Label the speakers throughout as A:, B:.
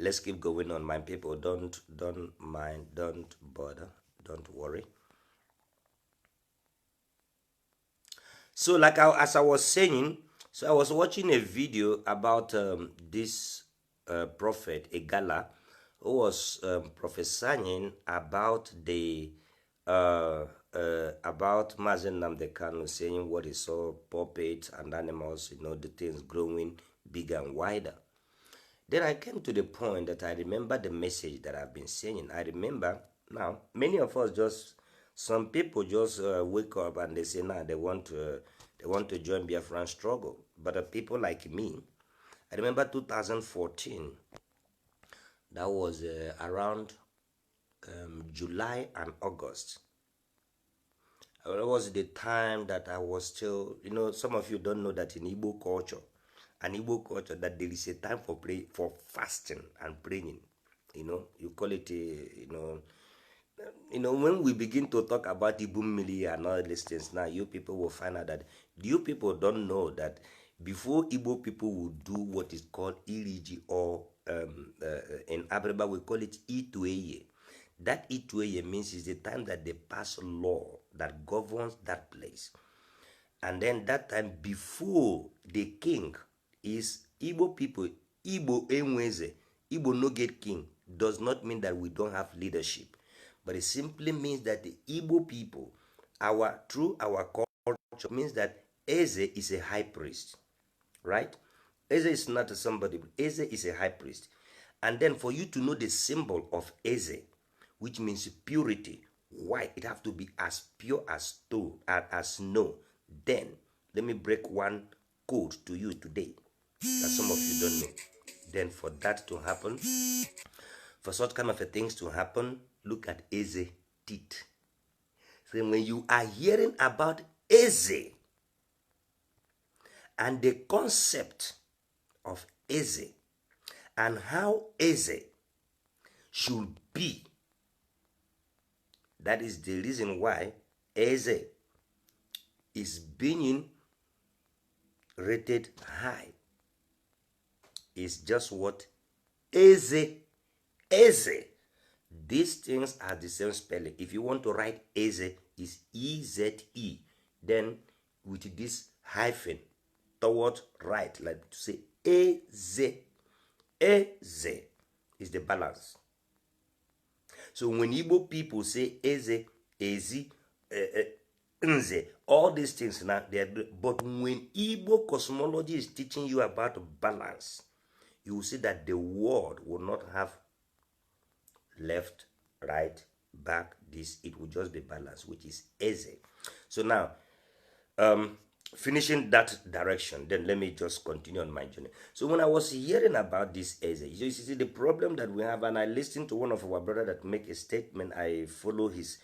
A: let's keep going on, my people. Don't mind, don't bother, don't worry. So, like as I was saying, so I was watching a video about this prophet, a gala, who was prophesying about the about Mazen Namdekanu, saying what he saw, puppets and animals, the things growing bigger and wider. Then I came to the point that I remember the message that I've been saying. I remember now, many of us just, some people just wake up and they say, nah, they want to join Biafran struggle. But people like me, I remember 2014, that was around July and August. That was the time that I was still, some of you don't know that in Igbo culture, that there is a time for fasting and praying. You call it, when we begin to talk about Ibumili and all these things, now you people will find out that you people don't know that before Igbo people will do what is called Iriji, or in Abreba we call it Itueye. That Itueye means is the time that they pass law that governs that place. And then that time before the king is Igbo people, Igbo enweze, Igbo no get king, does not mean that we don't have leadership. But it simply means that the Igbo people, through our culture, means that Eze is a high priest, right? Eze is not somebody, but Eze is a high priest. And then for you to know the symbol of Eze, which means purity, white, it have to be as pure as snow. Then let me break one code to you today that some of you don't know. Then for that to happen, for such kind of things to happen, look at Eze teeth. So when you are hearing about Eze and the concept of Eze and how Eze should be, that is the reason why Eze is being rated high. It's just what Eze. These things are the same spelling. If you want to write Eze, is E-Z-E. Then with this hyphen towards right, like to say Eze. Eze is the balance. So when Igbo people say Eze, Ezi, Nze, all these things now, but when Igbo cosmology is teaching you about balance, you will see that the word will not have left, right, back, this, it will just be balanced, which is Eze. So now, finishing that direction, then let me just continue on my journey. So when I was hearing about this Eze, you see the problem that we have, and I listened to one of our brothers that make a statement. I follow his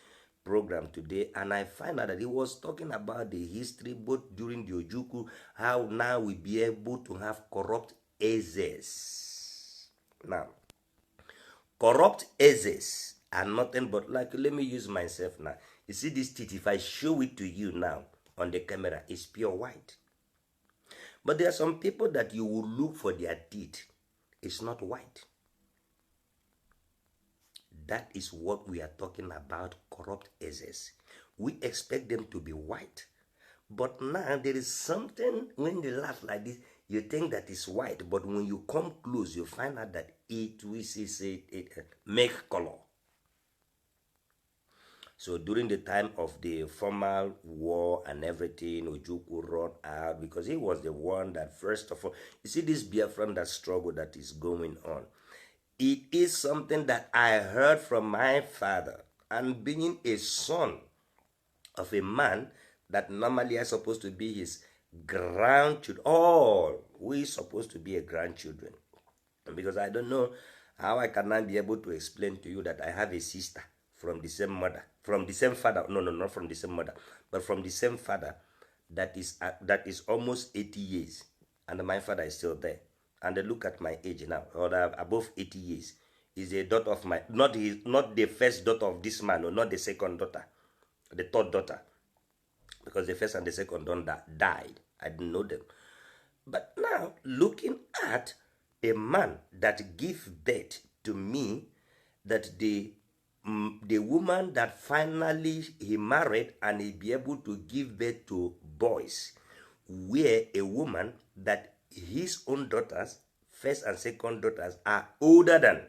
A: program today, and I find out that he was talking about the history both during the Ojuku, how now we be able to have corrupt Ezes. Now, corrupt Ezes are nothing but, like, let me use myself now. You see this teeth, if I show it to you now on the camera, it's pure white. But there are some people that you will look for their teeth, it's not white. That is what we are talking about, corrupt Ezes. We expect them to be white. But now there is something, when they laugh like this, you think that it's white, but when you come close, you find out that it make color. So during the time of the formal war and everything, Ojukwu run out because he was the one that, first of all, you see this Biafran, that struggle that is going on. It is something that I heard from my father, and being a son of a man that normally are supposed to be his grandchildren. All we supposed to be a grandchildren. Because I don't know how I cannot be able to explain to you that I have a sister from the same mother, from the same father. No, not from the same mother, but from the same father that is almost 80 years. And my father is still there. And look at my age now, or above 80 years. Is a daughter of my, not the first daughter of this man, or not the second daughter, the third daughter. Because the first and the second died. I didn't know them. But now, looking at a man that give birth to me, that the woman that finally he married and he be able to give birth to boys, were a woman that his own daughters, first and second daughters, are older than.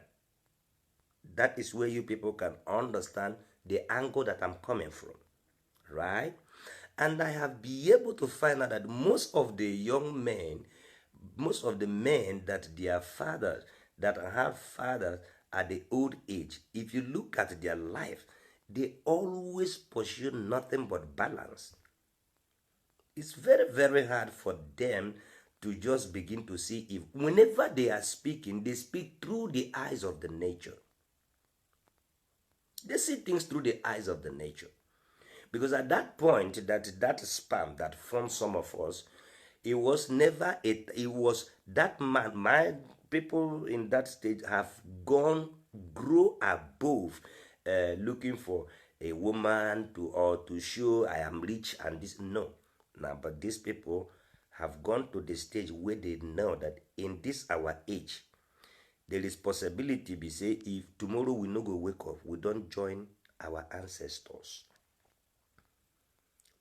A: That is where you people can understand the angle that I'm coming from, right? And I have been able to find out that most of the young men, most of the men that their fathers, that have fathers at the old age, if you look at their life, they always pursue nothing but balance. It's very, very hard for them to just begin to see if, whenever they are speaking, they speak through the eyes of the nature. They see things through the eyes of the nature. Because at that point, that sperm that formed some of us, it was never it was that man. My people in that stage have grow above looking for a woman to show I am rich and this. No. Now, but these people have gone to the stage where they know that in this our age, there is possibility be say if tomorrow we no go wake up, we don't join our ancestors.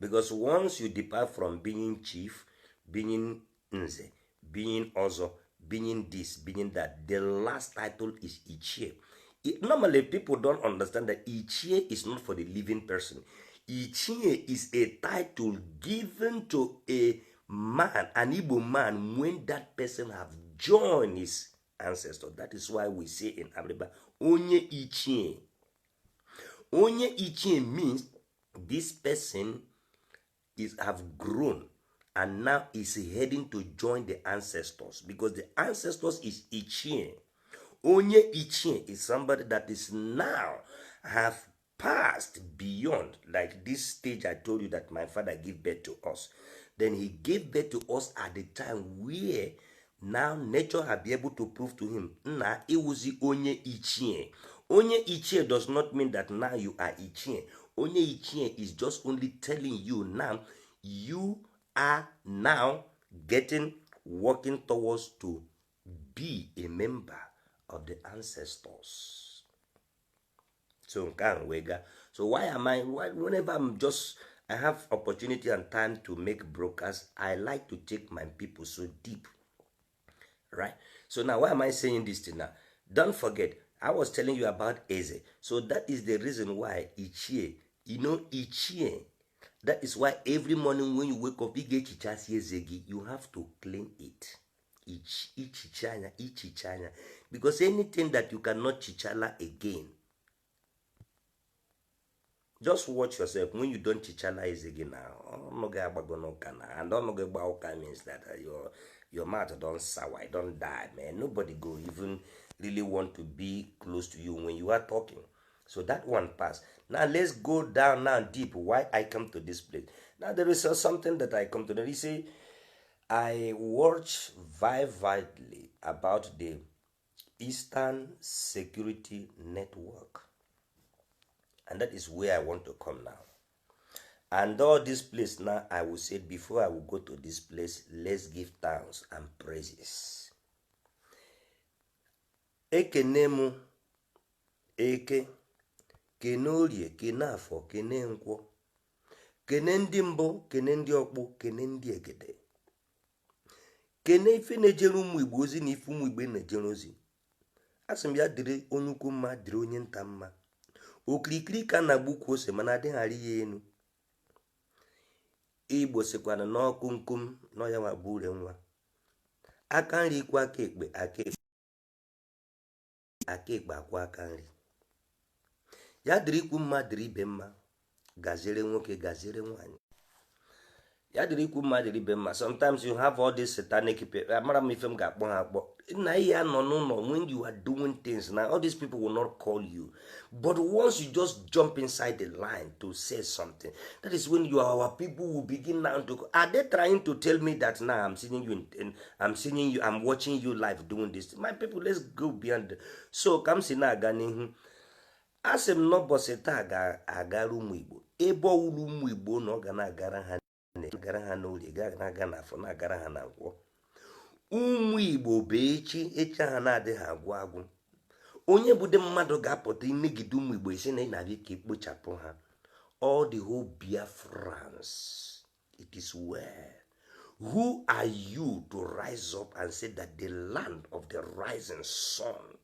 A: Because once you depart from being chief, being nze, being ozo, being this, being that, the last title is Ichie. Normally, people don't understand that Ichie is not for the living person. Ichie is a title given to a man, an Igbo man, when that person have joined his ancestor. That is why we say in Abriba, Onye Ichie. Onye Ichie means this person have grown and now is heading to join the ancestors, because the ancestors is Ichie. Onye Ichie is somebody that is now have passed beyond, like this stage I told you that my father gave birth to us. Then he gave birth to us at the time where now nature had been able to prove to him, nah, it was the Onye Ichie. Onye Ichie does not mean that now you are Ichie. Onye Ichie is just only telling you now, you are now working towards to be a member of the ancestors. So why am whenever I have opportunity and time to make brokers, I like to take my people so deep. Right? So now why am I saying this thing now? Don't forget, I was telling you about Eze. So that is the reason why Ichie, Ichie, that is why every morning when you wake up, you have to clean it. Ichichanya. Because anything that you cannot chichala again, just watch yourself. When you don't chichala is again now, and don't means that your mouth don't sour, don't die, man. Nobody go even really want to be close to you when you are talking. So that one pass. Now let's go down now deep. Why I come to this place? Now there is something that I come to. You see, I watch vividly about the Eastern Security Network. And that is where I want to come now. And all this place now, I will say, before I will go to this place, let's give thanks and praises. Ekenemu, eke, kenorie, kenafo, kenenko, kene ndị mbụ, kene ndị ọkpụ, kene ndị egede. Kene ife na-ejere ụmụ Igbo ozi na ife ụmụ Igbo na-ejere ozi. Asị m ya dịrị onye ukwu mma, dịrị onye nta mma. Okirikiri ka na-agbukwu ose mana adịghị ya enu. Igbo sikwana n'ọkụ nkum n'ọya nwa bụ ure nwa. Aka nri ikwu aka ekpe, aka ekpe akwa aka nri. Ya dịrị ikwu mma, dịrị ibe mma. Gaziere nwoke, gaziere nwanyị. Ya dịrị ikwu mma, dịrị ibe mma. Sometimes you have all this satanic people. Amara m ife m ga-akpọ ha akpọ. Na ihe nọ n'ụlọ, when you are doing things now, all these people will not call you. But once you just jump inside the line to say something, that is when our people will begin now to. Are they trying to tell me that now I'm seeing you, I'm watching you live doing this? My people, let's go beyond. So come see na aga n'ihu. Asị m n'ụbọchị taa ga-agara ụmụ Igbo. Ebe ọwụrụ ụmụ Igbo na ọ ga na-agara ha n'orie, ga na-aga n'afọ, na-agara ha na nkwọ. ụmụ Igbo bụ echi ha na-adịghị agwụ agwụ. Onye bude mmadụ ga-apụta imegide ụmụ Igbo isi na ị na-abịa ka ekpochapụ ha. All the whole Biafrans, it is well. Who are you to rise up and say that the land of the rising sun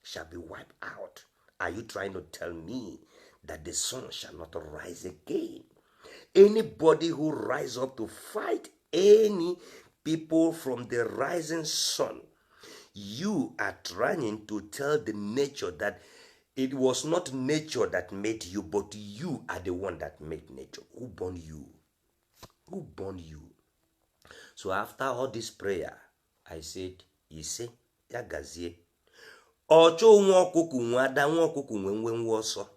A: shall be wiped out? Are you trying to tell me that the sun shall not rise again? Anybody who rise up to fight any people from the rising sun, you are trying to tell the nature that it was not nature that made you, but you are the one that made nature. Who born you? Who born you? So after all this prayer, I said, Ise, ya gazie. Ocho nwa okuku nwa ada nwa okuku nwe nwoso.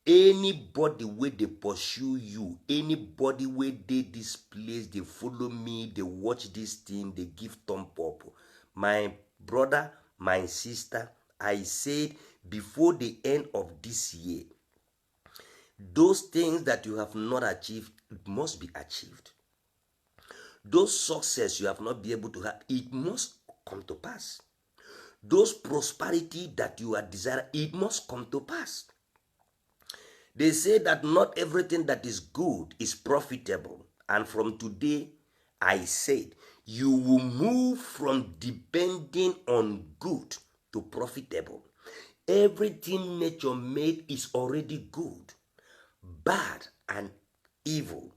A: Anybody where they pursue you, anybody where they this place, they follow me, they watch this thing, they give thumb up. My brother, my sister, I said before the end of this year, those things that you have not achieved, it must be achieved. Those success you have not been able to have, it must come to pass. Those prosperity that you are desiring, it must come to pass. They say that not everything that is good is profitable. And from today, I said, you will move from depending on good to profitable. Everything nature made is already good. Bad and evil.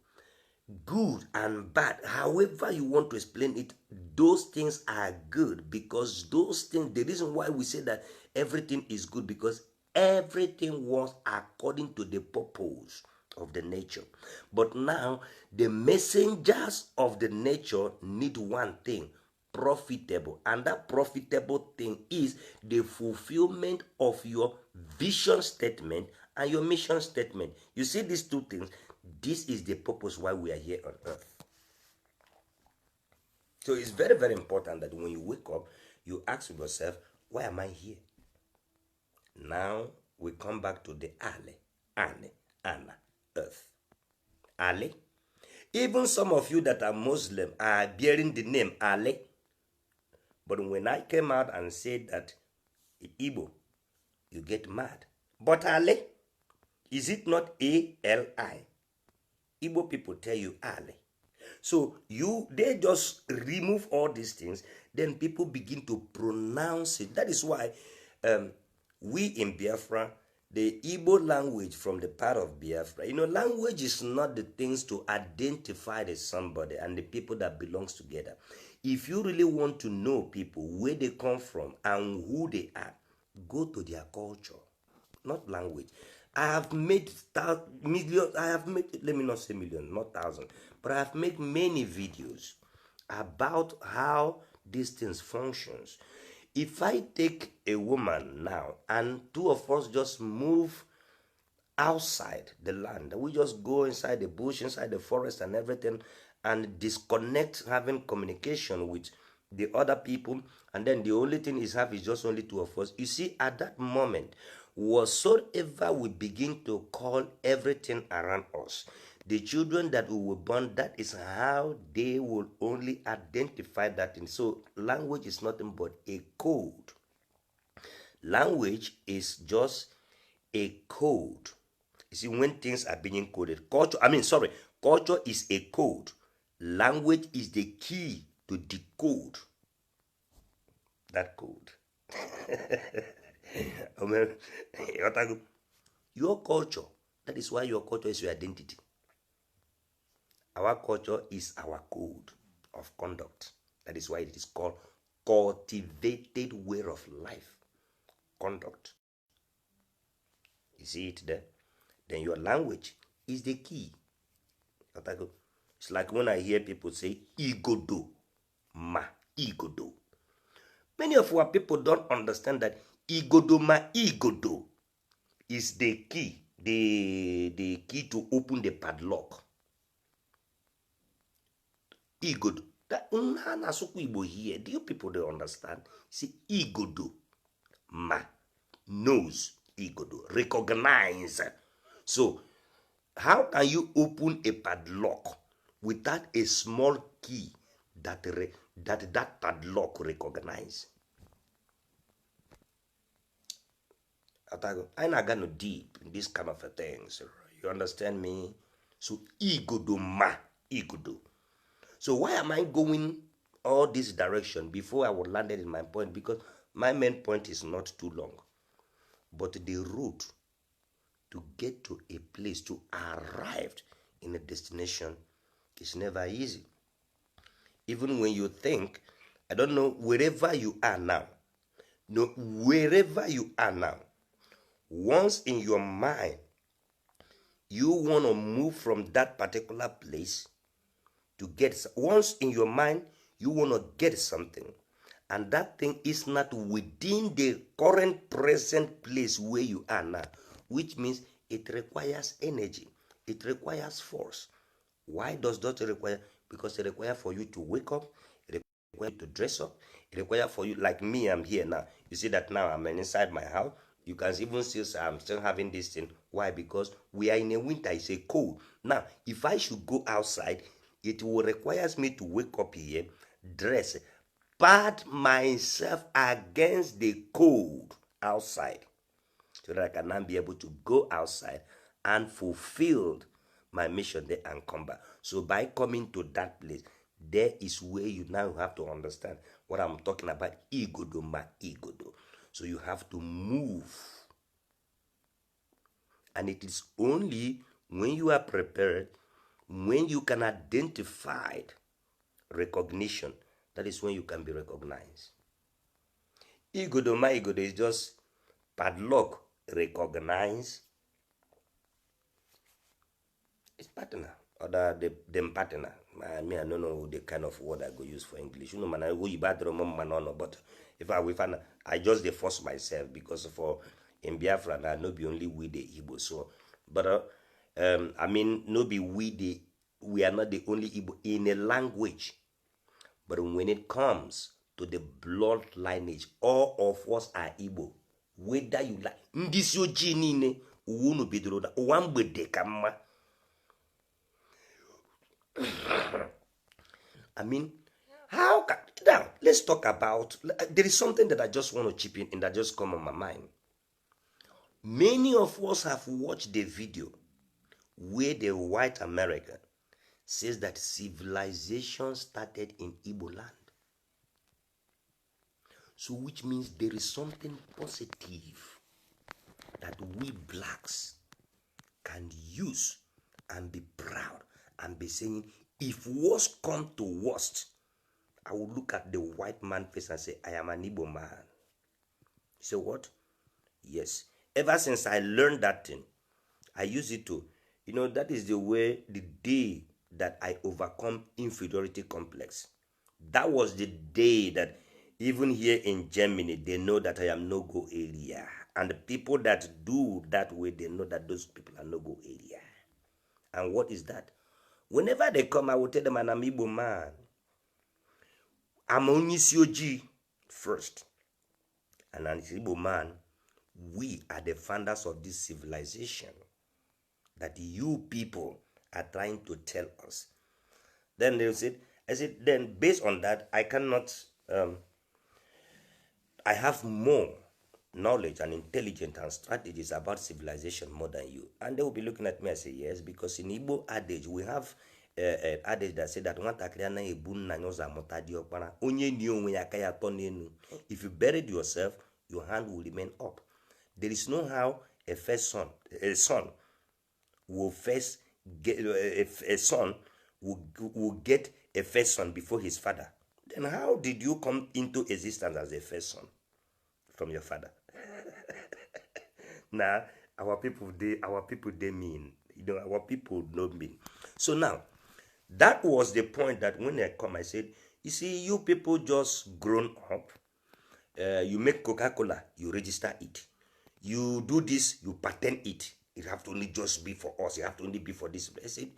A: Good and bad. However you want to explain it, those things are good because those things, the reason why we say that everything is good because everything was according to the purpose of the nature. But now, the messengers of the nature need one thing, profitable. And that profitable thing is the fulfillment of your vision statement and your mission statement. You see these two things? This is the purpose why we are here on earth. So it's very, very important that when you wake up, you ask yourself, why am I here? Now we come back to the Ale, Anna, earth. Ale. Even some of you that are Muslim are bearing the name Ale. But when I came out and said that Igbo, you get mad. But Ale, is it not A-L-I? Igbo people tell you Ale. So they just remove all these things, then people begin to pronounce it. That is why we in Biafra, the Igbo language from the part of Biafra, language is not the things to identify the somebody and the people that belongs together. If you really want to know people, where they come from and who they are, go to their culture, not language. I have made millions, let me not say millions, not thousands, but I have made many videos about how these things functions. If I take a woman now and two of us just move outside the land, we just go inside the bush, inside the forest and everything, and disconnect having communication with the other people, and then the only thing is just only two of us. You see, at that moment, whatsoever we begin to call everything around us, the children that we will born, that is how they will only identify that thing. So language is nothing but a code. Language is just a code. You see, when things are being coded, culture is a code. Language is the key to decode that code. Your culture, that is why your culture is your identity. Our culture is our code of conduct. That is why it is called cultivated way of life. Conduct. You see it there? Then your language is the key. It's like when I hear people say, igodo, ma, igodo. Many of our people don't understand that igodo, ma, igodo is the key, the key to open the padlock. Igodo. That Igbo here, do you people don't understand? See, igodo, ma, knows, igodo, recognize. So, how can you open a padlock without a small key that padlock recognize. I not gonna deep in this kind of a things. You understand me? So ego do ma ego do. So why am I going all this direction before I would landed in my point? Because my main point is not too long, but the route to get to a place, to arrive in a destination, is never easy. Even when you think, I don't know, wherever you are now, no, wherever you are now, once in your mind you want to move from that particular place to get, once in your mind you want to get something, and that thing is not within the current present place where you are now, which means it requires energy, it requires force. Why does that require? Because it requires for you to wake up, it requires you to dress up, it requires for you, like me, I'm here now. You see that now I'm inside my house. You can even see I'm still having this thing. Why? Because we are in a winter, it's a cold. Now, if I should go outside, it will require me to wake up here, dress, pad myself against the cold outside, so that I can now be able to go outside and fulfill my mission there and come back. So by coming to that place, there is where you now have to understand what I'm talking about. Igodo ma igodo. So you have to move. And it is only when you are prepared, when you can identify recognition, that is when you can be recognized. Igodo ma igodo is just padlock, recognize. It's partner, or them partner. I mean, I don't know the kind of word I go use for English. You know, man, I go you bad no, but if I find, I just dey force myself, because for in Biafra now, no be only we the Igbo. So, but I mean, no be we are not the only Igbo in a language, but when it comes to the blood lineage, all of us are Igbo. Whether you like, ndisi ojii niile unu bidoro da ụwa mgbede ka mma. I mean, how can, now let's talk about, there is something that I just want to chip in that just come on my mind. Many of us have watched the video where the white American says that civilization started in Igbo land. So which means there is something positive that we blacks can use and be proud and be saying, if worst come to worst, I will look at the white man face and say, I am an Igbo man. You say what? Yes. Ever since I learned that thing, I use it to, you know, that is the way, the day that I overcome inferiority complex. That was the day that even here in Germany, they know that I am no-go area. And the people that do that way, they know that those people are no-go area. And what is that? Whenever they come, I will tell them I'm an Igbo man. I'm only Sioji first. And an Igbo man, we are the founders of this civilization that you people are trying to tell us. Then they said, I said, then based on that, I cannot, I have more knowledge and intelligence and strategies about civilization more than you. And they will be looking at me and say, yes, because in Igbo adage, we have an adage that said that if you buried yourself, your hand will remain up. There is no how a son will first get a son will get a first son before his father. Then how did you come into existence as a first son from your father? Now our people they mean, you know, our people don't mean. So now that was the point that when I come, I said, you see, you people just grown up. You make Coca-Cola, you register it. You do this, you patent it. It have to only just be for us. It have to only be for this. I said,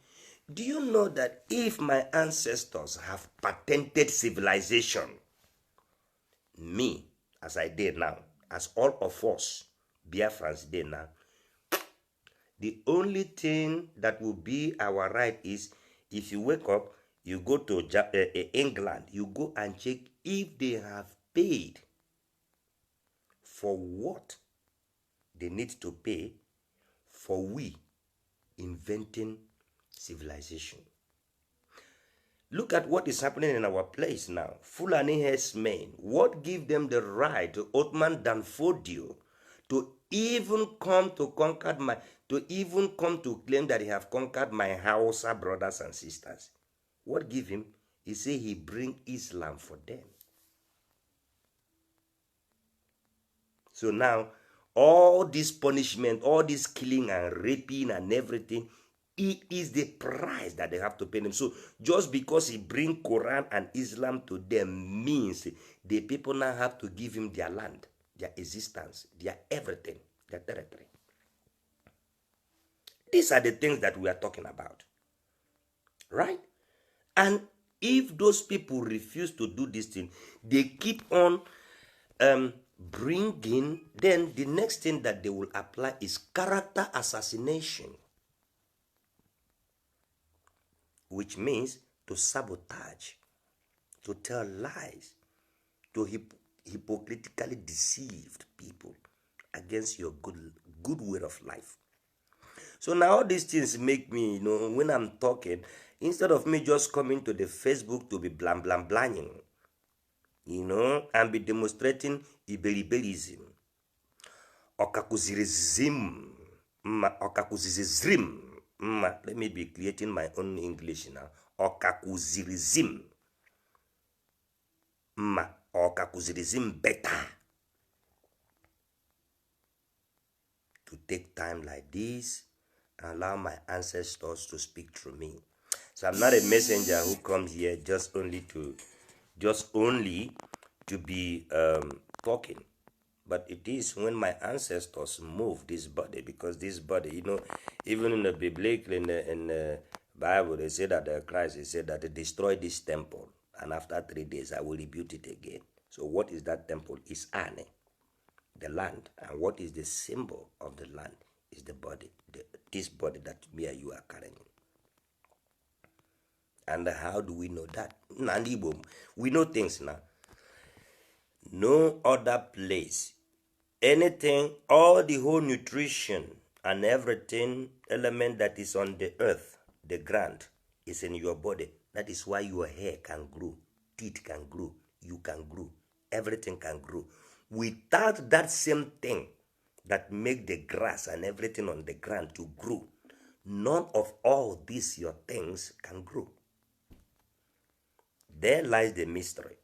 A: do you know that if my ancestors have patented civilization, me, as I did now, as all of us, Biafrans did now, the only thing that will be our right is, if you wake up, You go to England, you go and check if they have paid for what they need to pay for we inventing civilization. Look at what is happening in our place now. Fulani herdsmen, what give them the right to Ottoman Danfodio to even come to conquer my, to even come to claim that he have conquered my Hausa brothers and sisters? What give him? He say he bring Islam for them. So now, all this punishment, all this killing and raping and everything, it is the price that they have to pay them. So just because he bring Quran and Islam to them means the people now have to give him their land, their existence, their everything, their territory. These are the things that we are talking about, right? And if those people refuse to do this thing, they keep on bringing, then the next thing that they will apply is character assassination, which means to sabotage, to tell lies, to hypocritically deceived people against your good way of life. So now all these things make me, when I'm talking, instead of me just coming to the Facebook to be blam blam blanging, and be demonstrating iberiberism, okakuzirizim, okakuzizim. Let me be creating my own English now. Okakuzirizim. Okakuzirizim better. To take time like this and allow my ancestors to speak through me. So I'm not a messenger who comes here just only to be talking. But it is when my ancestors move this body, because this body, even in the biblical, in the Bible, they say that Christ, he said that they destroy this temple, and after 3 days I will rebuild it again. So what is that temple? It's Ane, the land. And what is the symbol of the land? Is the body, this body that me and you are carrying. And how do we know that? We know things now. No other place, anything, all the whole nutrition and everything, element that is on the earth, the ground, is in your body. That is why your hair can grow, teeth can grow, you can grow, everything can grow. Without that same thing that make the grass and everything on the ground to grow, none of all these your things can grow. There lies the mystery.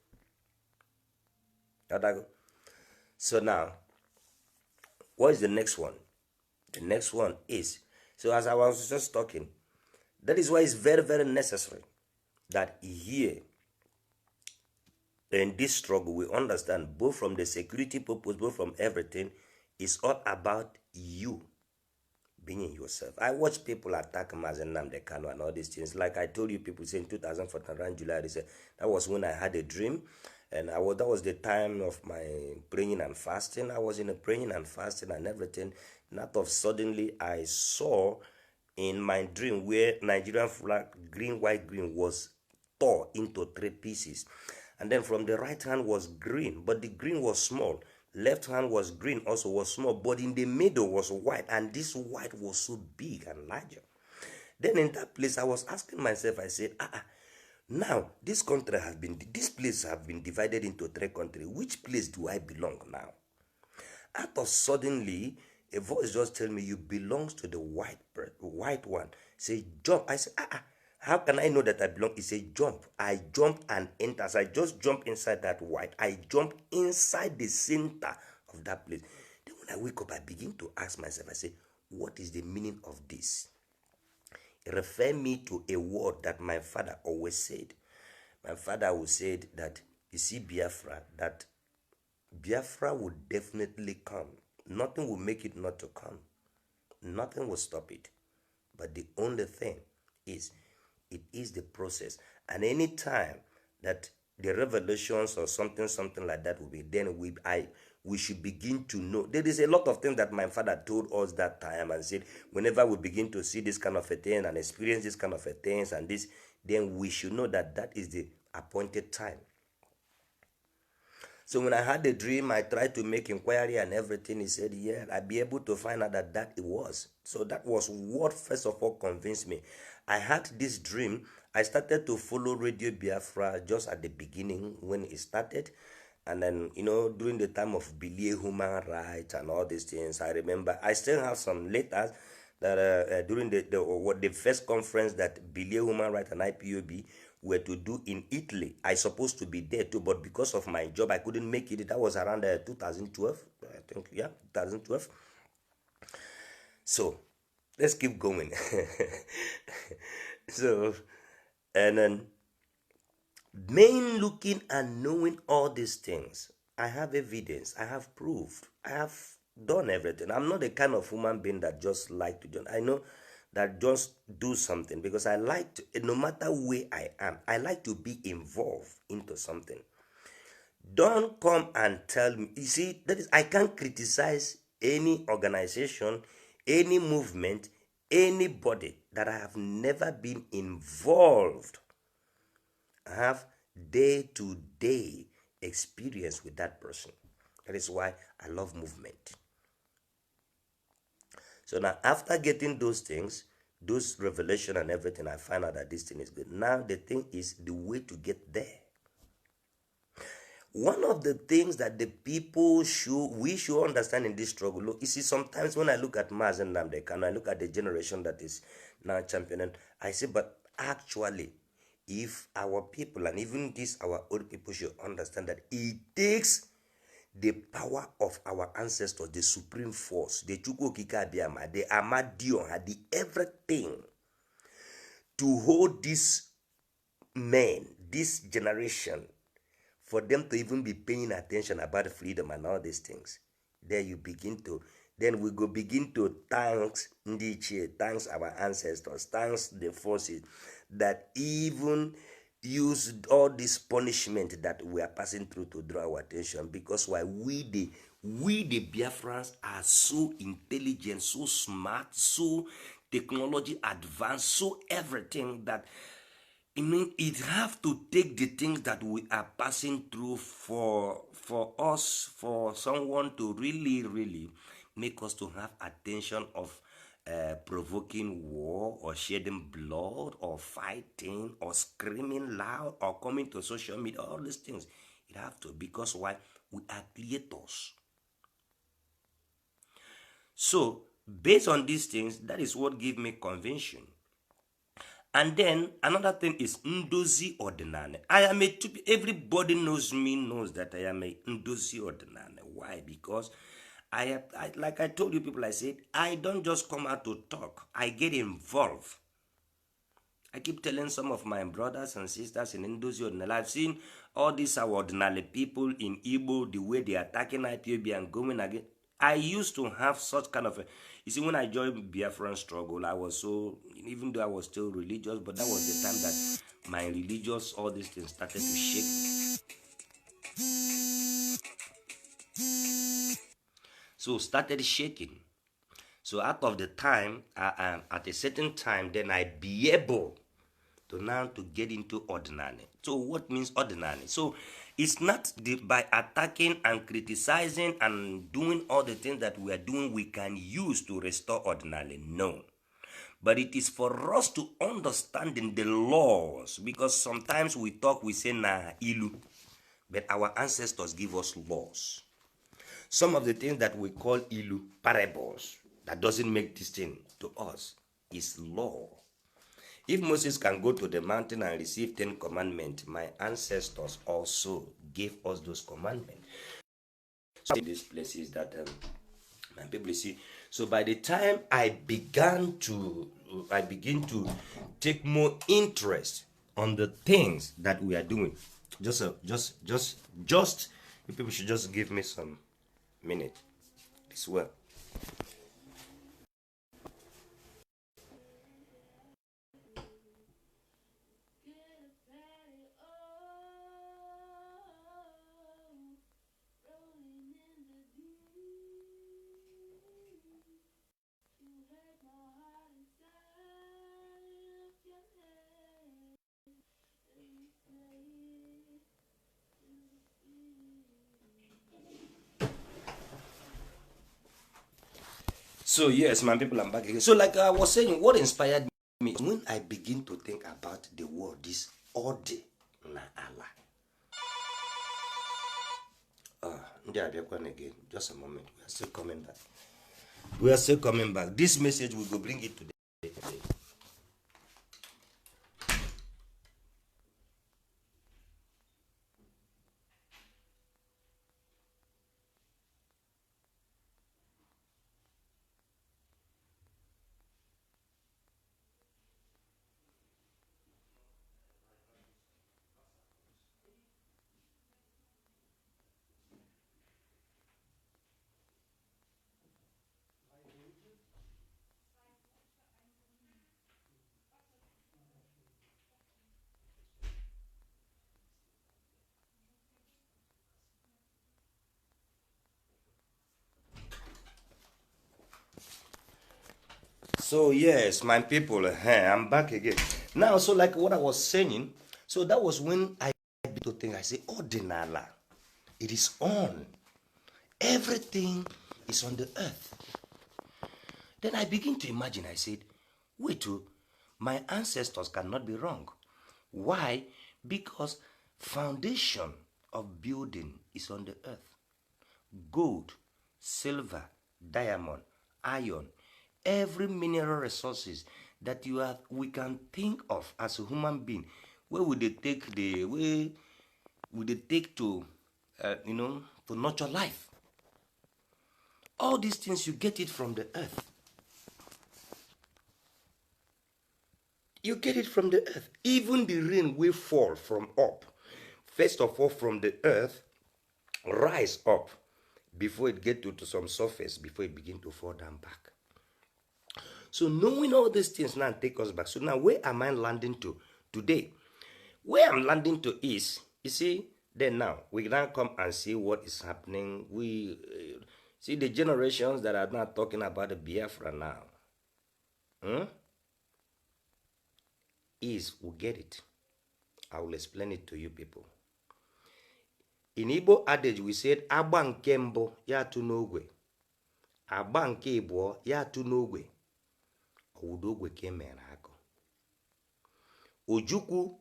A: So now, what is the next one? The next one is, so as I was just talking, that is why it's very, very necessary that here in this struggle we understand, both from the security purpose, both from everything, it's all about you being yourself. I watch people attack Mazen Nnamdi Kanu and all these things. Like I told you, people say in 2014, around July, they said that was when I had a dream. And that was the time of my praying and fasting. I was in a praying and fasting and everything. Not of suddenly I saw in my dream where Nigerian flag, green, white, green, was tore into 3 pieces. And then from the right hand was green, but the green was small. Left hand was green, also was small, but in the middle was white. And this white was so big and larger. Then in that place, I was asking myself, I said, now, this place have been divided into 3 countries. Which place do I belong now? Out of suddenly, a voice just tell me, you belong to the white one. Say, jump. I say, how can I know that I belong? He say, jump. I jumped and entered. As I just jumped inside that white, I jumped inside the center of that place. Then when I wake up, I begin to ask myself, I say, what is the meaning of this? Refer me to a word that my father always said. My father would say that, you see Biafra, that Biafra will definitely come. Nothing will make it not to come. Nothing will stop it. But the only thing is, it is the process. And any time that the revelations or something like that will be, then we should begin to know. There is a lot of things that my father told us that time and said, whenever we begin to see this kind of a thing and experience this kind of a things and this, then we should know that that is the appointed time. So when I had the dream, I tried to make inquiry and everything. He said, yeah, I'd be able to find out that that it was. So that was what first of all convinced me. I had this dream. I started to follow Radio Biafra just at the beginning when it started. And then, during the time of Bilie human rights and all these things, I remember I still have some letters that during the first conference that Bilie human rights and IPOB were to do in Italy. I supposed to be there too, but because of my job, I couldn't make it. That was around 2012, I think. Yeah, 2012. So let's keep going. So, and then main looking and knowing all these things, I have evidence, I have proof, I have done everything. I'm not the kind of human being that just like to do. I know that just do something because I like to, no matter where I am, I like to be involved into something. Don't come and tell me. You see, that is, I can't criticize any organization, any movement, anybody that I have never been involved. I have day to day experience with that person. That is why I love movement. So now, after getting those things, those revelation and everything, I find out that this thing is good. Now the thing is the way to get there. One of the things that the people we should understand in this struggle. Look, you see, sometimes when I look at Maz and Namdek and I look at the generation that is now championing, I say, but actually, if our people and even this our old people should understand that it takes the power of our ancestors, the supreme force, the Chukwokika Abiyama, the Amadion, had the everything to hold these men, this generation, for them to even be paying attention about freedom and all these things. Then we go begin to thanks Ndichie, thanks our ancestors, thanks the forces that even used all this punishment that we are passing through to draw our attention. Because why we the Biafrans are so intelligent, so smart, so technology advanced, so everything that I mean, it have to take the things that we are passing through for us, for someone to really make us to have attention of provoking war or shedding blood or fighting or screaming loud or coming to social media, all these things. It have to, because why? We are creators. So, based on these things, that is what give me conviction. And then another thing is Ndozi Ordinane. Everybody knows me, knows that I am a Ndozi Ordinane. Why? Because like I told you people, I said, I don't just come out to talk. I get involved. I keep telling some of my brothers and sisters in Ndozi Ordinale, I've seen all these ordinary people in Igbo, the way they are attacking IPOB and going again. I used to have such kind of you see, when I joined Biafran struggle, I was so, even though I was still religious, but that was the time that my religious, all these things started to shake. So started shaking. So out of the time, at a certain time, then I be able to now to get into ordinary. So what means ordinary? So it's not by attacking and criticizing and doing all the things that we are doing we can use to restore ordinary. No. But it is for us to understanding the laws, because sometimes we talk, we say na ilu, but our ancestors give us laws. Some of the things that we call ilu, parables, that doesn't make this thing to us, is law. If Moses can go to the mountain and receive 10 commandments, my ancestors also gave us those commandments. So these places that my people see. So by the time I begin to take more interest on the things that we are doing, just you people should just give me some minute as well. So yes, my people, I'm back again. So like I was saying, what inspired me when I begin to think about the word, this ode na Allah. Again, just a moment. We are still coming back. We are still coming back. This message we go bring it today. So yes, my people, I'm back again. Now, so like what I was saying, so that was when I began to think. I say, ordinala, it is on. Everything is on the earth. Then I begin to imagine. I said, wait, oh, my ancestors cannot be wrong. Why? Because foundation of building is on the earth. Gold, silver, diamond, iron, every mineral resources that we can think of as a human being, where would they take to to nurture life? All these things you get it from the earth. You get it from the earth. Even the rain will fall from up. First of all, from the earth, rise up before it get to some surface, before it begin to fall down back. So knowing all these things now take us back. So now where am I landing to today? Where I'm landing to is, you see, then now we now come and see what is happening. We see the generations that are not talking about the Biafra now. We get it. I will explain it to you people. In Igbo adage, we said, agba nke mbụ ya atụ n'ogwe, agba nke ịbụọ ya atụ n'ogwe, ọwụdo ogwe ka emere akụ. Ojukwu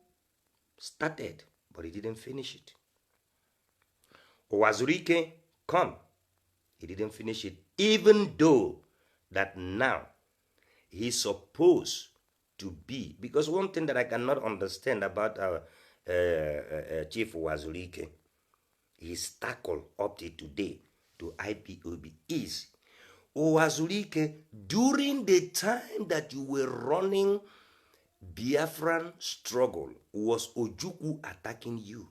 A: started, but he didn't finish it. Owazurike come, he didn't finish it, even though that now he's supposed to be, because one thing that I cannot understand about our Chief Owazurike, his tackle up to today to IPOB is, Owazurike, during the time that you were running Biafran struggle, was Ojukwu attacking you?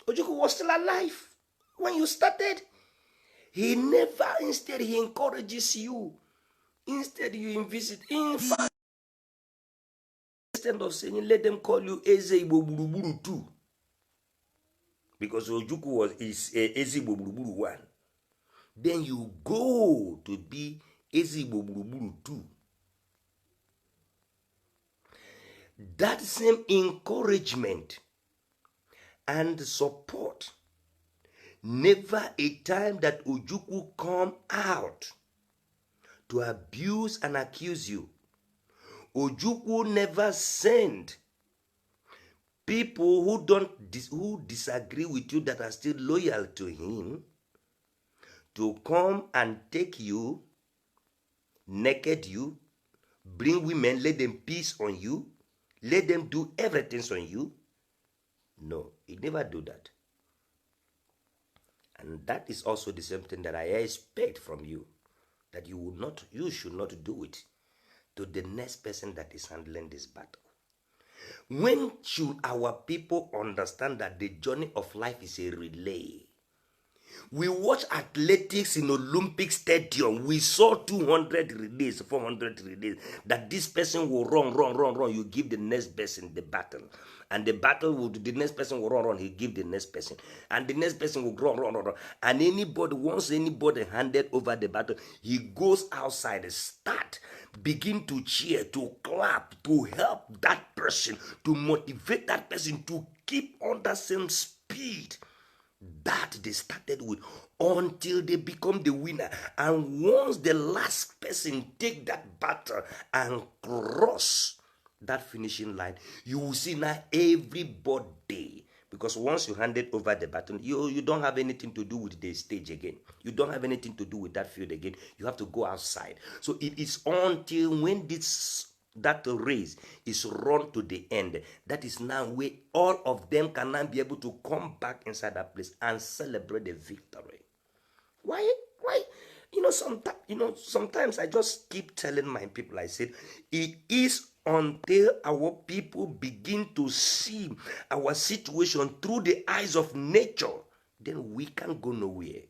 A: Ojukwu was still alive when you started. He never, instead he encourages you. Instead you visit. In fact, instead of saying let them call you Eze Igbo Gburugburu too, because Ojukwu is Eze Igbo Gburugburu 1, then you go to be Eze Igbo Gburugburu 2. That same encouragement and support, never a time that Ojukwu come out to abuse and accuse you. Ojukwu never send people who disagree with you, that are still loyal to him, to come and take you, naked you, bring women, let them piss on you, let them do everything on you. No, he never do that. And that is also the same thing that I expect from you, that you should not do it to the next person that is handling this battle. When should our people understand that the journey of life is a relay? We watch athletics in Olympic Stadium. We saw 200 relays, 400 relays, that this person will run. You give the next person the battle. And the next person will run. He give the next person. And the next person will run. And once anybody handed over the battle, he goes outside, begin to cheer, to clap, to help that person, to motivate that person to keep on that same speed that they started with until they become the winner. And once the last person take that battle and cross that finishing line, you will see now everybody, because once you hand it over the baton, you don't have anything to do with the stage again. You don't have anything to do with that field again. You have to go outside. So it is until when that race is run to the end, that is now where all of them can now be able to come back inside that place and celebrate the victory. Why? Sometimes I just keep telling my people, I said, it is until our people begin to see our situation through the eyes of nature, then we can go nowhere.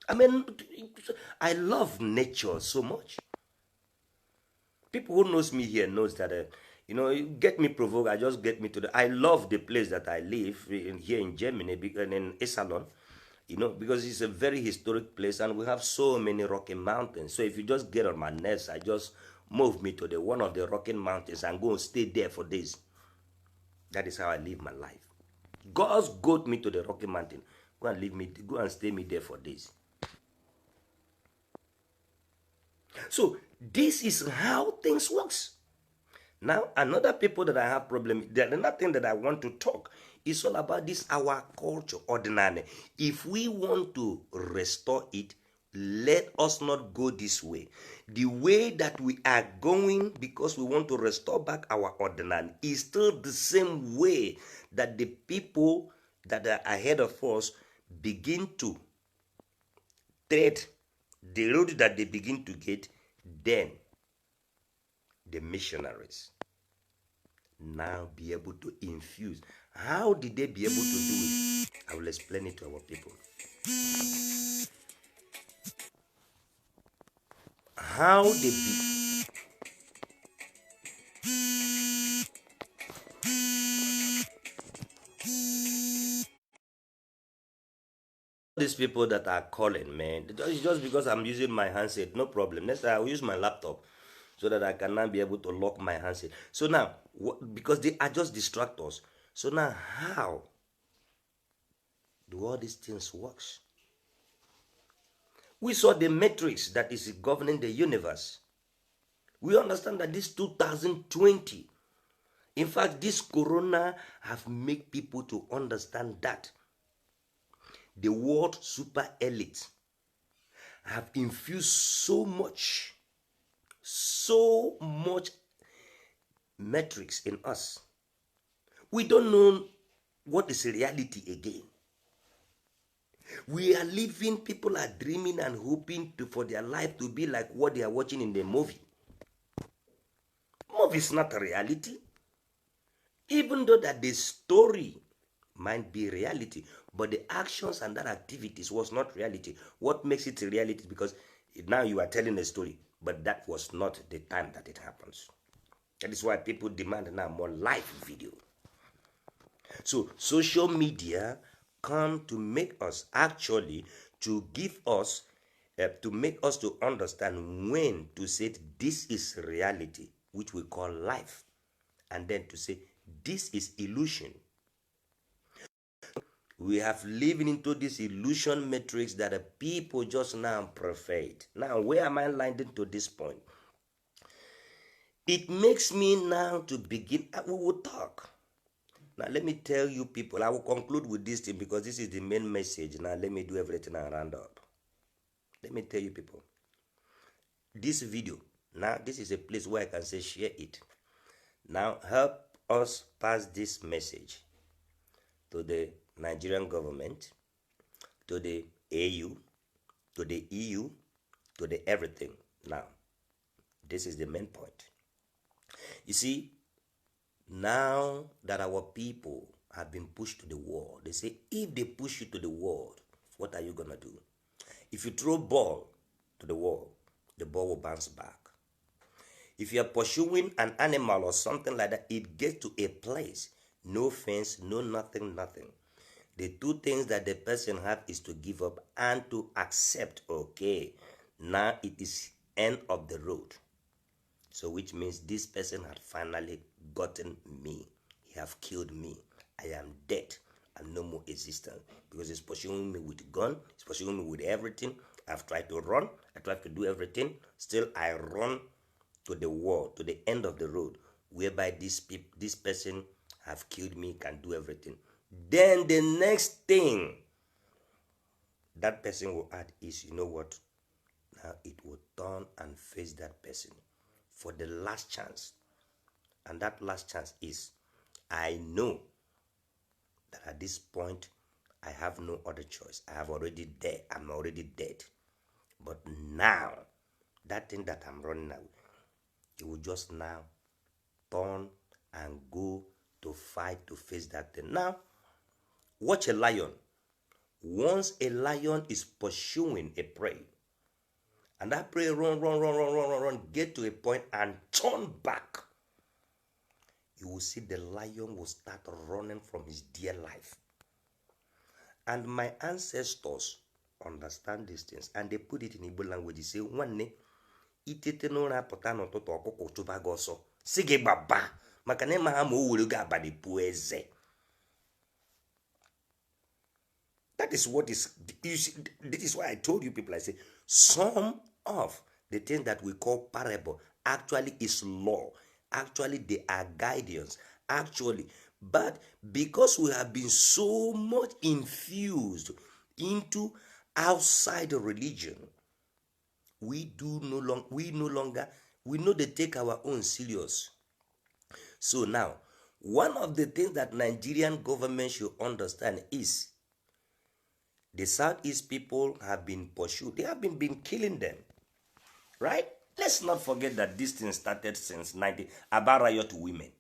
A: I mean, I love nature so much. People who knows me here knows that, you get me provoked, I just get me to I love the place that I live here in Germany, and in Iserlohn, because it's a very historic place and we have so many rocky mountains. So if you just get on my nerves, I just move me to one of the rocky mountains and go and stay there for days. That is how I live my life. God's got me to the Rocky Mountain. Go and stay me there for days. So this is how things works. Now, another people that I have problem, another thing that I want to talk is all about this our culture, ordinary. If we want to restore it, let us not go this way. The way that we are going, because we want to restore back our ordinary, is still the same way that the people that are ahead of us begin to tread the road that they begin to get. Then the missionaries now be able to infuse. How did they be able to do it? I will explain it to our people. How they be. These people that are calling, man, it's just because I'm using my handset, no problem. Next time I'll use my laptop so that I can now be able to lock my handset. So now, because they are just distractors. So now, how do all these things works? We saw the matrix that is governing the universe. We understand that this 2020, in fact, this corona have made people to understand that the world super elite have infused so much metrics in us. We don't know what is reality again. We are living, people are dreaming and hoping for their life to be like what they are watching in the movie. Movie is not a reality. Even though that the story might be reality, but the actions and that activities was not reality. What makes it a reality? Because now you are telling a story, but that was not the time that it happens. That is why people demand now more live video. So social media come to make us actually, to give us, to make us to understand when to say this is reality, which we call life, and then to say this is illusion. We have living into this illusion matrix that the people just now preferred. Now, where am I landing to this point? It makes me now to begin, we will talk. Now, let me tell you people, I will conclude with this thing because this is the main message. Now, let me do everything and round up. Let me tell you people, this video, now this is a place where I can say share it. Now, help us pass this message to the Nigerian government, to the AU, to the EU, to the everything. Now, this is the main point. You see, now that our people have been pushed to the wall, they say, if they push you to the wall, what are you going to do? If you throw ball to the wall, the ball will bounce back. If you are pursuing an animal or something like that, it gets to a place, no fence, no nothing. The two things that the person have is to give up and to accept, okay, now it is end of the road. So which means this person had finally gotten me. He have killed me. I am dead. and no more existence, because it's pursuing me with gun, it's pursuing me with everything. I've tried to run, I tried to do everything, still I run to the wall, to the end of the road, whereby this person have killed me, can do everything. Then the next thing that person will add is, you know what? Now it will turn and face that person for the last chance. And that last chance is, I know that at this point I have no other choice. I have already dead. I'm already dead. But now, that thing that I'm running away, it will just now turn and go to fight to face that thing. Now, watch a lion. Once a lion is pursuing a prey, and that prey run, get to a point and turn back, you will see the lion will start running from his dear life. And my ancestors understand these things, and they put it in Igbo language. They say, "Nwanne, itete n'ụra pụta n'ụtụtụ ọkụkọ chụba gị ọsọ, si gị gbaba, maka na ịma ha ma o were gị abalị puo eze." That is what is, you see, this is why I told you people, I say, some of the things that we call parable actually is law. Actually, they are guidance. Actually, but because we have been so much infused into outside religion, we no longer we know they take our own serious. So now, one of the things that Nigerian government should understand is the Southeast people have been pursued. They have been killing them, right? Let's not forget that this thing started since 19 about riot to women.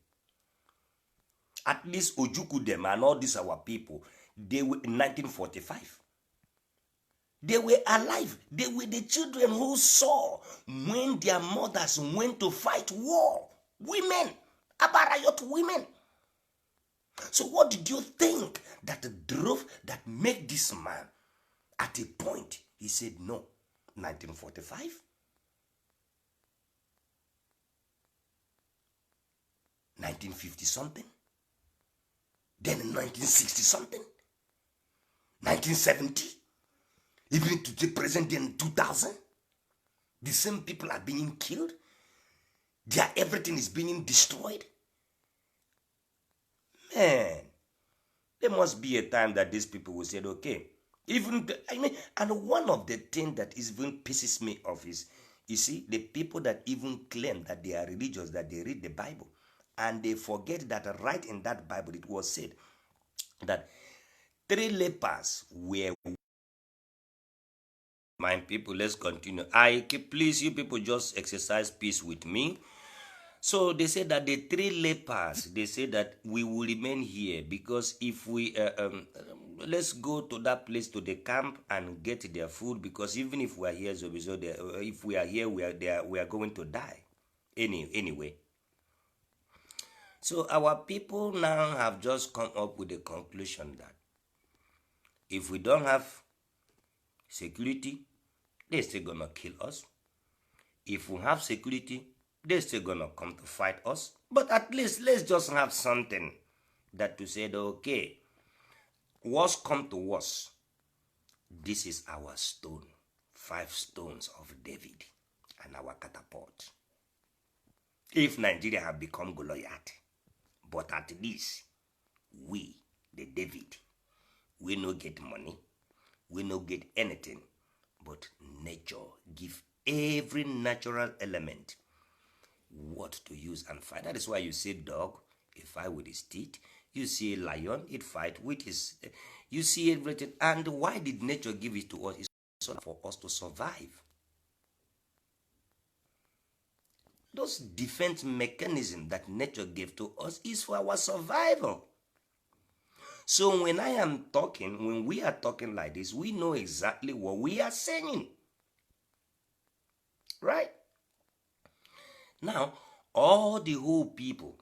A: At least Ojuku them and all these our people, they were in 1945. They were alive. They were the children who saw when their mothers went to fight war. Women, about riot to women. So what did you think that drove, that made this man at a point? He said no. 1945? 1950 something? Then in 1960 something? 1970? Even to the present day in 2000? The same people are being killed? Everything is being destroyed? Man, there must be a time that these people will say, okay, and one of the things that even pisses me off is, you see, the people that even claim that they are religious, that they read the Bible, and they forget that right in that Bible it was said that 3 lepers were. My people, let's continue. Please, you people just exercise peace with me. So they said that the 3 lepers, they say that we will remain here because if we, let's go to that place, to the camp, and get their food, because even if we are here, if we are here, we are going to die. Anyway. So our people now have just come up with the conclusion that if we don't have security, they're still gonna kill us. If we have security, they're still gonna come to fight us. But at least let's just have something that to say that, okay, worst come to worst, this is our stone, 5 stones of David, and our catapult. If Nigeria have become Goliath, but at least we, the David, we no get money, we no get anything, but nature give every natural element what to use and fight. That is why you see dog, it fight with his teeth. You see a lion, it fight with his, you see everything. And why did nature give it to us? It's so for us to survive. Those defense mechanisms that nature gave to us is for our survival. So when I am talking, when we are talking like this, we know exactly what we are saying. Right? Now, all the whole people,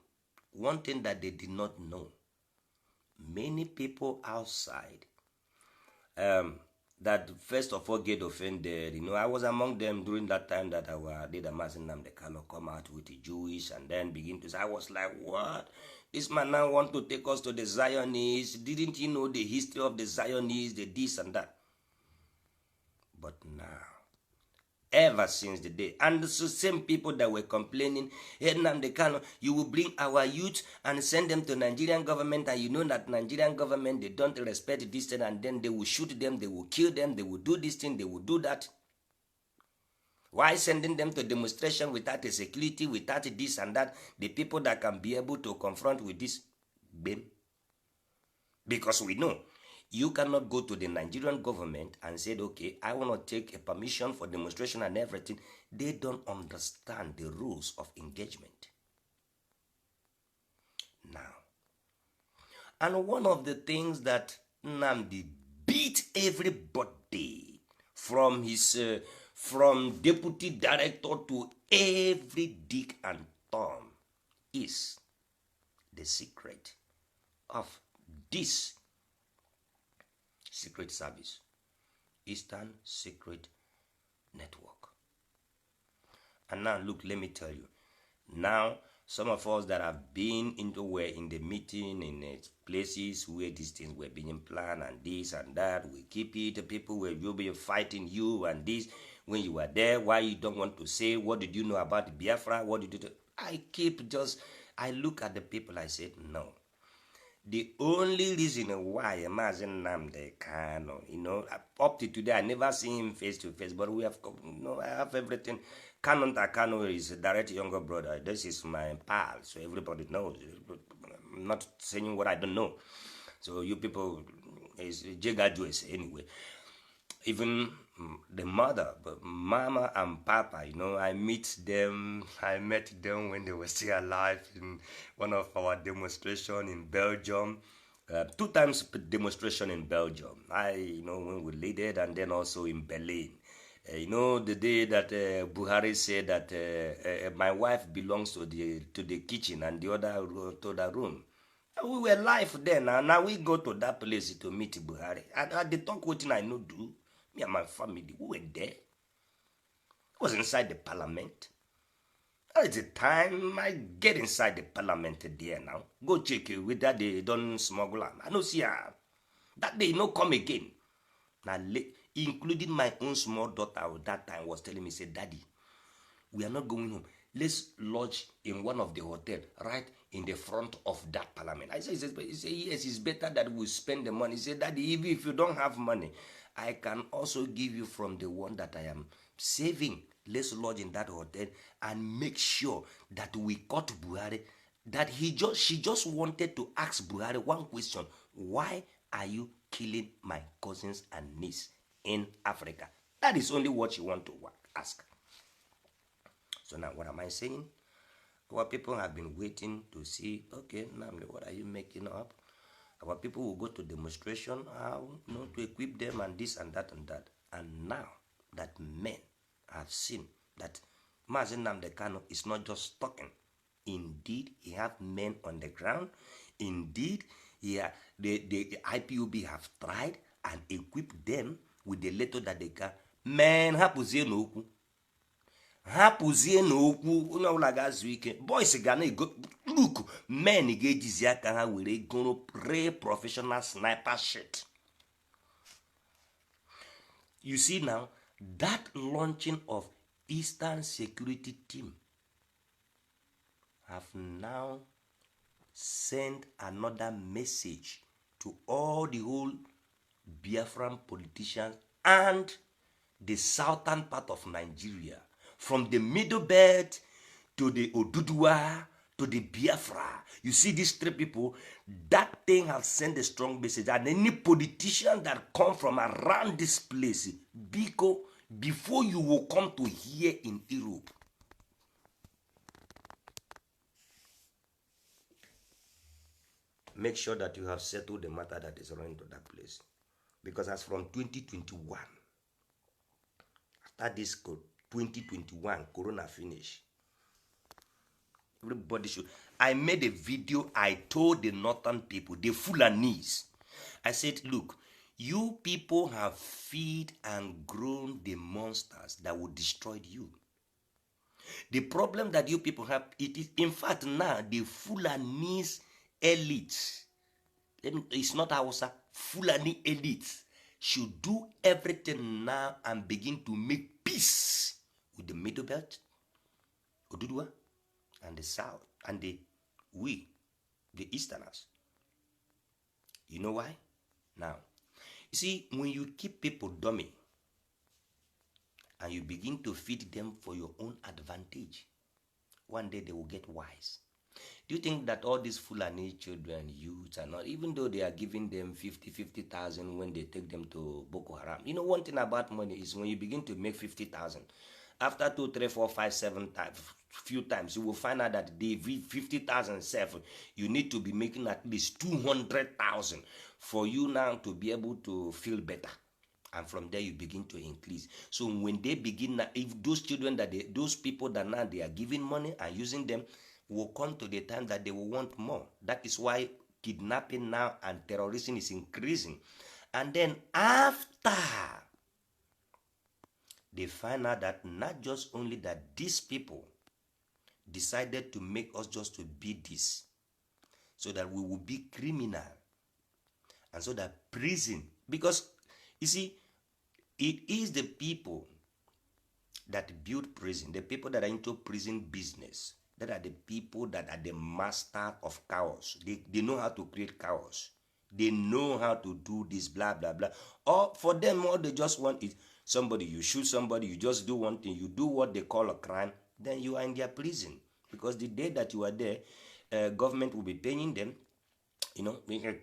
A: one thing that they did not know, many people outside, that first of all get offended. I was among them during that time that I did a mass in Namdekano come out with the Jewish and then begin to say, I was like, what? This man now want to take us to the Zionists. Didn't you know the history of the Zionists, the this and that? But now, ever since the day, and the same people that were complaining, hey Nnamdi Kanu, you will bring our youth and send them to Nigerian government, and you know that Nigerian government, they don't respect this thing, and then they will shoot them, they will kill them, they will do this thing, they will do that. Why sending them to demonstration without a security, without this and that? The people that can be able to confront with this, BAME. Because we know, you cannot go to the Nigerian government and say, okay, I want to take a permission for demonstration and everything. They don't understand the rules of engagement. Now, and one of the things that Nnamdi beat everybody from his... from deputy director to every dick and Tom is the secret of this secret service, Eastern Secret Network. And now look, let me tell you, now some of us that have been into were in the meeting in places where these things were being planned and this and that, we keep it, the people will be fighting you and this. When you were there, why you don't want to say, what did you know about Biafra? What did you do? I look at the people, I said, no. The only reason why Mazen Nnamdi Kanu, up to today, I never see him face to face, but we have, I have everything. Canon Takano is a direct younger brother. This is my pal, so everybody knows. I'm not saying what I don't know. So you people, is Jega Joyce anyway. Even the mother, but mama and papa, I met them when they were still alive in one of our demonstration in Belgium. 2 times demonstration in Belgium. When we led it, and then also in Berlin. The day that Buhari said that my wife belongs to the kitchen and the other to the room. We were live then, and now we go to that place to meet Buhari. And they talk what I know do. Me and my family, we were there. I was inside the parliament. At the time I get inside the parliament there now, go check it whether they don't smuggle am. I no see her. That day no come again. Now, including my own small daughter at that time was telling me, say, Daddy, we are not going home. Let's lodge in one of the hotel right in the front of that parliament. I said, yes, it's better that we spend the money. He said, Daddy, even if you don't have money, I can also give you from the one that I am saving. Let's lodge in that hotel and make sure that we caught Buhari. That she just wanted to ask Buhari one question. Why are you killing my cousins and niece in Africa? That is only what she want to ask. So now what am I saying? Our people have been waiting to see, okay, Nnamdi, what are you making up? Our people will go to demonstration, how to equip them and this and that and that. And now that men have seen that Mazen Nnamdi Kanu is not just talking. Indeed, he have men on the ground. Indeed, the IPOB have tried and equipped them with the letter that they can. Men hapuzie n'okwu. Hapuzie n'okwu. Onye ọbụla ga-azụ ike. Boys ga na-ego. Look, men ga-ejizi aka ha were goro pre-professional sniper shit. You see now, that launching of Eastern Security Team have now sent another message to all the whole Biafran politicians and the southern part of Nigeria, from the Middle Belt to the Oduduwa to the Biafra. You see these 3 people, that thing has sent a strong message. And any politician that come from around this place, before you will come to here in Europe, make sure that you have settled the matter that is running to that place. Because as from 2021, after this 2021, Corona finish, everybody should. I made a video, I told the northern people, the Fulanese, I said, look, you people have fed and grown the monsters that will destroy you. The problem that you people have, it is, in fact, now the Fulanese elites, it's not Hausa, Fulani elites should do everything now and begin to make peace with the Middle Belt, Odudua, and the South, and the Easterners. You know why? Now, you see, when you keep people dummy and you begin to feed them for your own advantage, one day they will get wise. Do you think that all these Fulani children, youths, are not, even though they are giving them 50,000 when they take them to Boko Haram? You know, one thing about money is when you begin to make 50,000, after 2, 3, 4, 5, 7 times, few times, you will find out that the 50,000 you need to be making at least 200,000 for you now to be able to feel better. And from there you begin to increase. So when they begin, if those children those people that now they are giving money and using them, will come to the time that they will want more. That is why kidnapping now and terrorism is increasing. And then after they find out that not just only that these people decided to make us just to be this, so that we will be criminal, and so that prison, because you see, it is the people that build prison, the people that are into prison business, that are the people that are the master of chaos. They know how to create chaos. They know how to do this, blah, blah, blah. Or for them, all they just want is somebody, you shoot somebody, you just do one thing, you do what they call a crime, then you are in their prison. Because the day that you are there, government will be paying them. You know,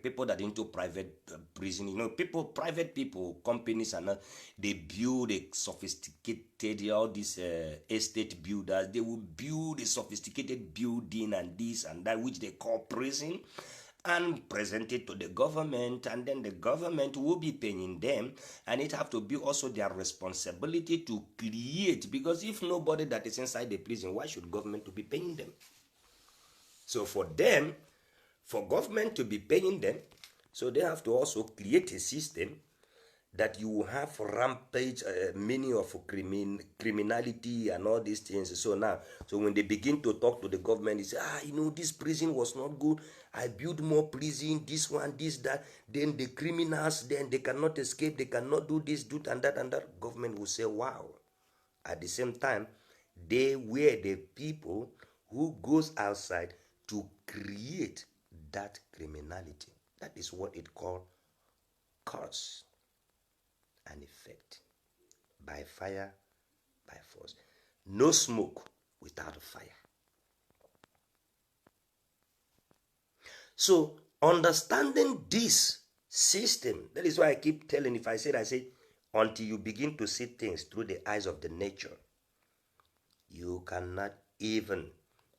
A: people that are into private prison, you know, private people, companies, and they build a sophisticated, all these estate builders, they will build a sophisticated building and this and that, which they call prison, and present it to the government, and then the government will be paying them, and it have to be also their responsibility to create, because if nobody that is inside the prison, why should government to be paying them? So for them, for government to be paying them, so they have to also create a system that you will have rampage, many of criminality and all these things. So now, so when they begin to talk to the government, they say, you know, this prison was not good. I build more prison, this one, this, that. Then the criminals, then they cannot escape. They cannot do this, do and that, and that. Government will say, wow. At the same time, they were the people who goes outside to create that criminality. That is what it called cause and effect. By fire, by force. No smoke without fire. So understanding this system, that is why I keep telling, if I say until you begin to see things through the eyes of the nature, you cannot even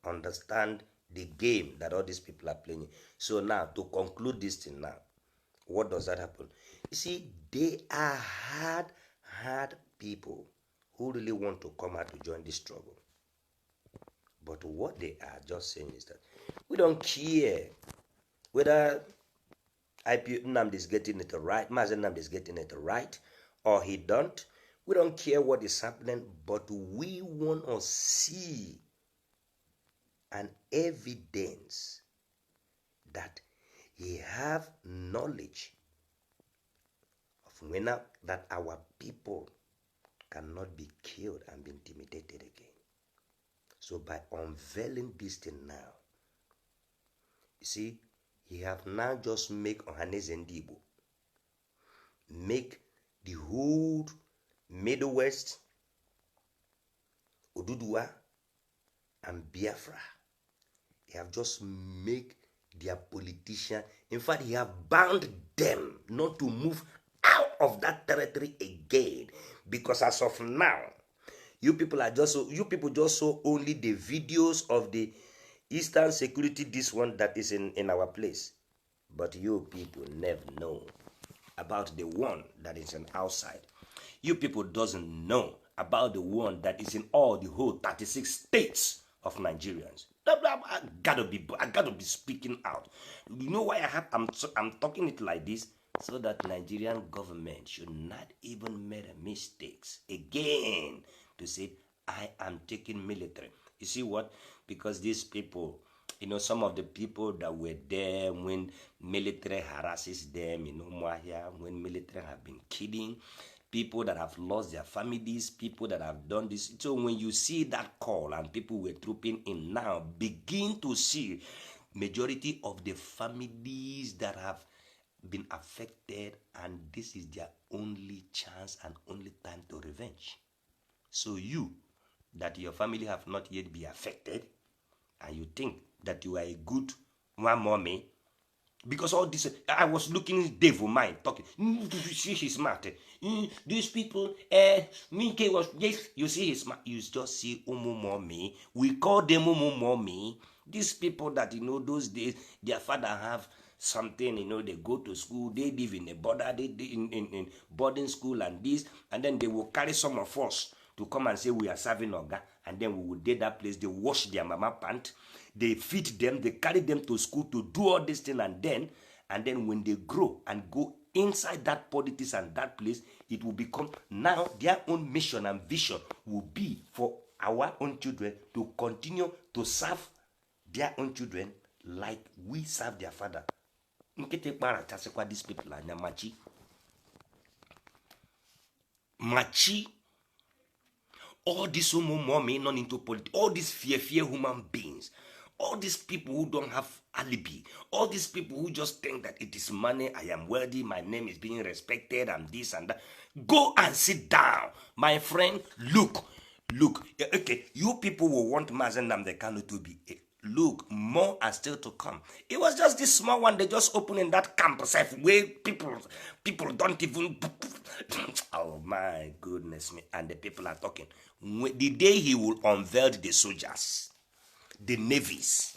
A: understand the game that all these people are playing. So now, to conclude this thing now, what does that happen? You see, they are hard people who really want to come out to join this struggle. But what they are just saying is that we don't care whether IP Nnamdi is getting it right, Mazen Nnamdi is getting it right, or he don't. We don't care what is happening, but we want to see an evidence that he have knowledge of when that our people cannot be killed and be intimidated again. So by unveiling this thing now, you see, he have now just make Ohaneze Ndigbo, make the whole Middle West, Odudua, and Biafra. He have just make their politician. In fact, he have bound them not to move out of that territory again. Because as of now, you people just saw only the videos of the Eastern Security, this one that is in our place. But you people never know about the one that is on outside. You people doesn't know about the one that is in all the whole 36 states of Nigerians. I gotta be speaking out. You know why I'm talking it like this? So that Nigerian government should not even make mistakes again to say I am taking military. You see what? Because these people, You know, some of the people that were there when military harasses them, you know, Mwahia, when military have been killing, people that have lost their families, people that have done this. So when you see that call and people were trooping in now, begin to see majority of the families that have been affected, and this is their only chance and only time to revenge. So you, that your family have not yet been affected, and you think that you are a good one mommy, because all this, I was looking at Dave mine talking. See he's smart. These people, Minke was, yes, you see he's smart. You just see Umu mommy. We call them Umu mommy. These people that, you know, those days, their father have something, you know, they go to school, they live in a border, they in boarding school and this, and then they will carry some of us to come and say we are serving Oga, and then we will date that place. They wash their mama pant, they feed them, they carry them to school to do all this thing, and then when they grow and go inside that politics and that place, it will become now their own mission and vision will be for our own children to continue to serve their own children like we serve their father. These people are machi. Machi. All these mommy not into politics, all these fear human beings, all these people who don't have alibi, all these people who just think that it is money, I am worthy, my name is being respected, and this and that. Go and sit down, my friend. Look, okay, you people will want Mazen Nnamdi Kanu to be. Look, more are still to come. It was just this small one they just opened in that campus where people don't even. Oh my goodness me! And the people are talking. The day he will unveil the soldiers, the navies,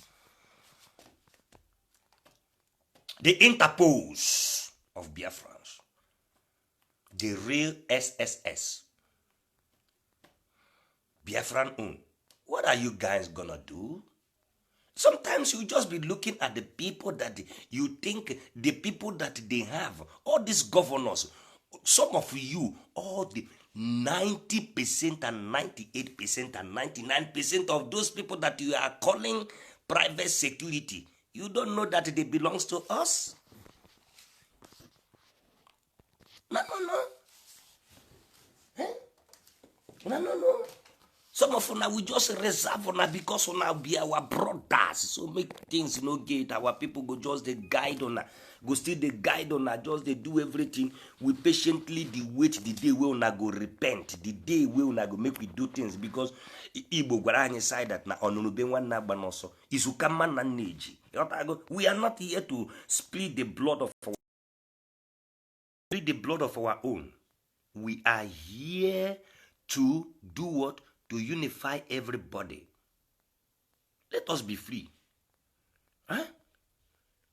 A: the Interpols of Biafrans, the real SSS, Biafran own. What are you guys gonna do? Sometimes you just be looking at the people that you think, the people that they have, all these governors, some of you, all the 90% and 98% and 99% of those people that you are calling private security, you don't know that they belongs to us? No. No. Some of us we just reserve on because on be our brothers. So make things no get. Our people go just the guide on go still the guide on just they do everything. We patiently wait the day we una go repent. The day we una go make we do things because Igbo gwara anyị side that na onunube nwanna gbanoso. Isukama na neji. We are not here to split the blood of our own. We are here to do what? To unify everybody. Let us be free. Huh?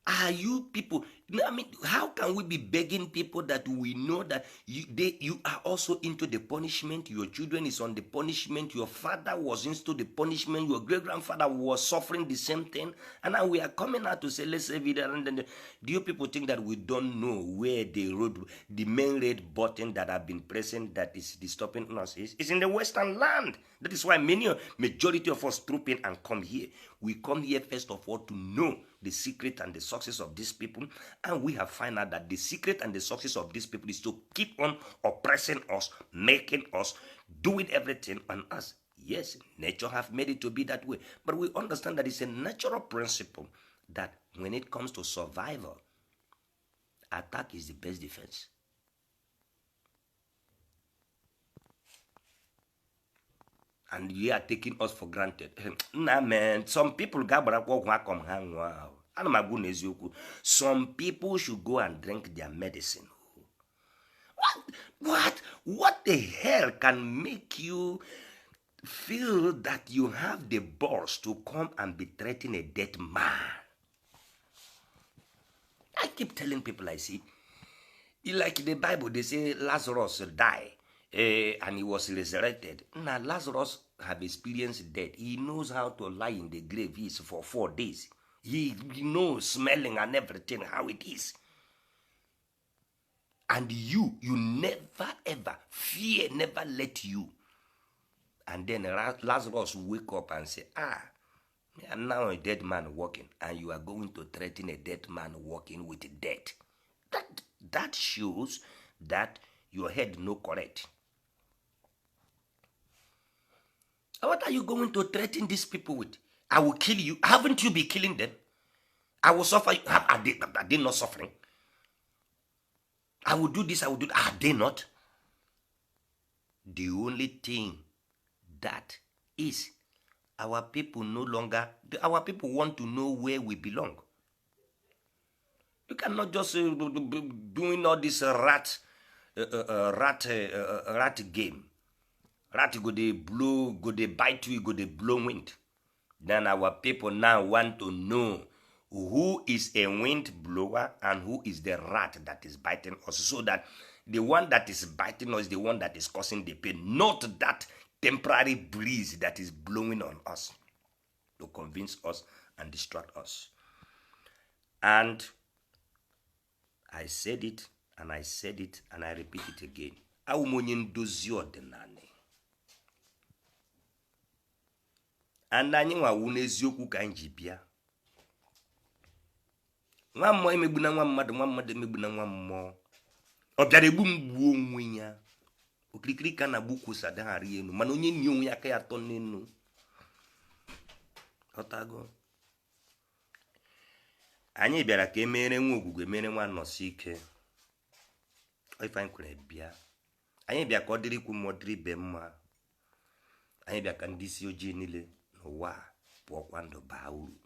A: Are you people? I mean, how can we be begging people that we know that you are also into the punishment? Your children is on the punishment. Your father was into the punishment. Your great grandfather was suffering the same thing. And now we are coming out to say, let's save it. And then, do you people think that we don't know where the main red button that have been present that is stopping us is? It's in the Western land. That is why majority of us troop in and come here. We come here first of all to know the secret and the success of these people, and we have found out that the secret and the success of these people is to keep on oppressing us, making us, doing everything on us. Yes, nature have made it to be that way, but we understand that it's a natural principle that when it comes to survival, attack is the best defense. And you are taking us for granted. Nah, man, some people some people should go and drink their medicine. What the hell can make you feel that you have the balls to come and be threatening a dead man? I keep telling people I see, like the Bible, they say Lazarus died. And he was resurrected. Now Lazarus have experienced death. He knows how to lie in the grave for 4 days. He knows smelling and everything how it is. And you never ever fear, never let you. And then Lazarus wake up and say, And now a dead man walking, and you are going to threaten a dead man walking with death. That shows that your head no correct. What are you going to threaten these people with? I will kill you. Haven't you been killing them? I will suffer. Are they not suffering? I will do this, I will do that. Are they not? The only thing that is our people no longer, our people want to know where we belong. You cannot just doing all this rat game. Rat go they blow, go they bite you, go they blow wind. Then our people now want to know who is a wind blower and who is the rat that is biting us, so that the one that is biting us is the one that is causing the pain, not that temporary breeze that is blowing on us to convince us and distract us. And I said it, and I said it, and I repeat it again. Awumonye ndozi ọdịnala. And anyị nwawu n'eziokwu ka anyị ji bịa. Nwa mmụọ emegbu na nwa mmadụ emegbu na nwa mmụọ. Ọ bịara egbu mgbu onwe ya. Okirikiri ka na gbukwuo sadagharị enu, mana onye nyi onwe ya aka ya atọ n'enu. Ọtago. Anyị bịara ka emere nwa ogwugwe, emere nwa nọsi ike. Ife anyị kwere bịa. Anyị bịa ka ọ dịrị ikwu ma ọ dịrị ibe mma. Anyị bịa ka ndị isi ojii niile n'ụwa pụọkwa ndụ baa uru.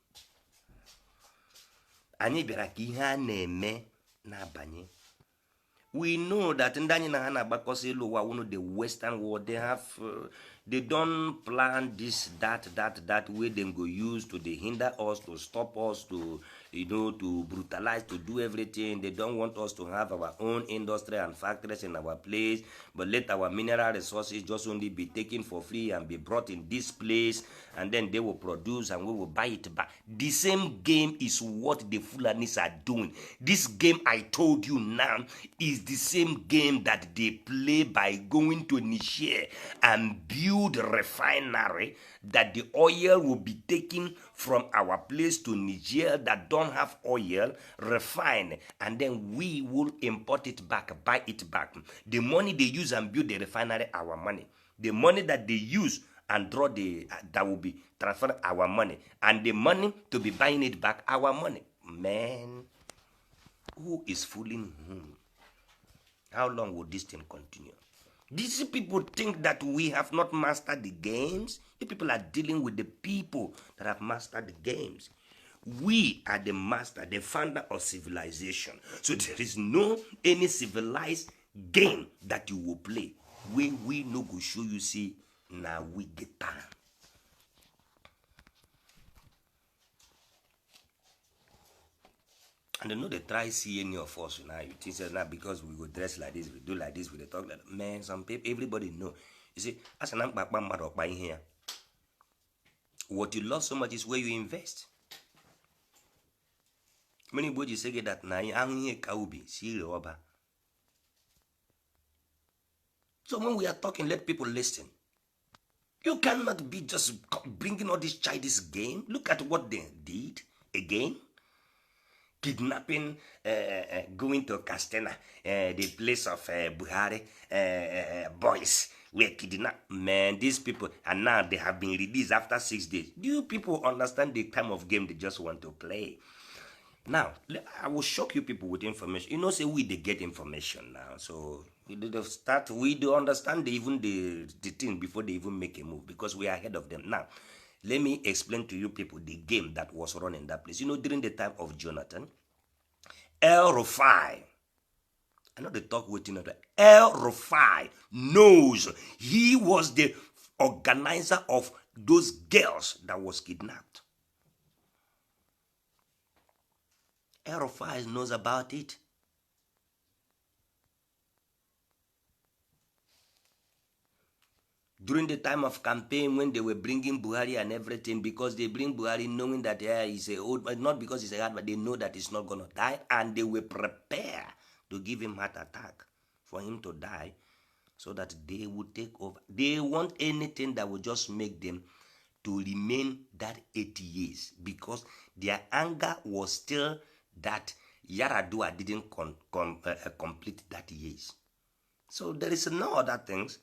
A: Anyị bịara ka ihe a na-eme na-abanye. We know that ndị anyị na ha na-agbakọsị elu ụwa wụnụ the western world, they have they don't plan this that way them go use to they hinder us, to stop us, to to brutalize, to do everything. They don't want us to have our own industry and factories in our place, but let our mineral resources just only be taken for free and be brought in this place, and then they will produce and we will buy it back. The same game is what the Fulanis are doing. This game I told you now is the same game that they play by going to Niger and build a refinery that the oil will be taken from our place to Niger that don't have oil, refine, and then we will import it back, buy it back. The money they use and build the refinery, our money. The money that they use and draw that will be transferred, our money. And the money to be buying it back, our money. Man, who is fooling whom? How long will this thing continue? These people think that we have not mastered the games. The people are dealing with the people that have mastered the games. We are the master, the founder of civilization. So there is no any civilized game that you will play when we no go show you see now we get time. And they know they try see any of us now. You think that now because we go dress like this, we do like this, we talk like that. Man, some people, everybody know. You see, as an by here, what you love so much is where you invest. Many bodies say that now I'm here kaubi, see rubber. So when we are talking, let people listen. You cannot be just bringing all this childish game. Look at what they did again. Kidnapping, going to Castena, the place of Buhari boys were kidnapped. Man, these people, and now they have been released after 6 days. Do you people understand the kind of game they just want to play? Now, I will shock you people with information. You know, say we they get information now. So we do understand even the thing before they even make a move, because we are ahead of them. Now, let me explain to you people the game that was run in that place. You know, during the time of Jonathan, El Rufai, I know they talk with you. El Rufai knows he was the organizer of those girls that was kidnapped. El Rufai knows about it. During the time of campaign, when they were bringing Buhari and everything, because they bring Buhari knowing that he's a old, not because he's a hard, but they know that he's not going to die, and they were prepared to give him heart attack for him to die, so that they would take over. They want anything that will just make them to remain that 80 years because their anger was still that Yaradua didn't complete that years. So there is no other things.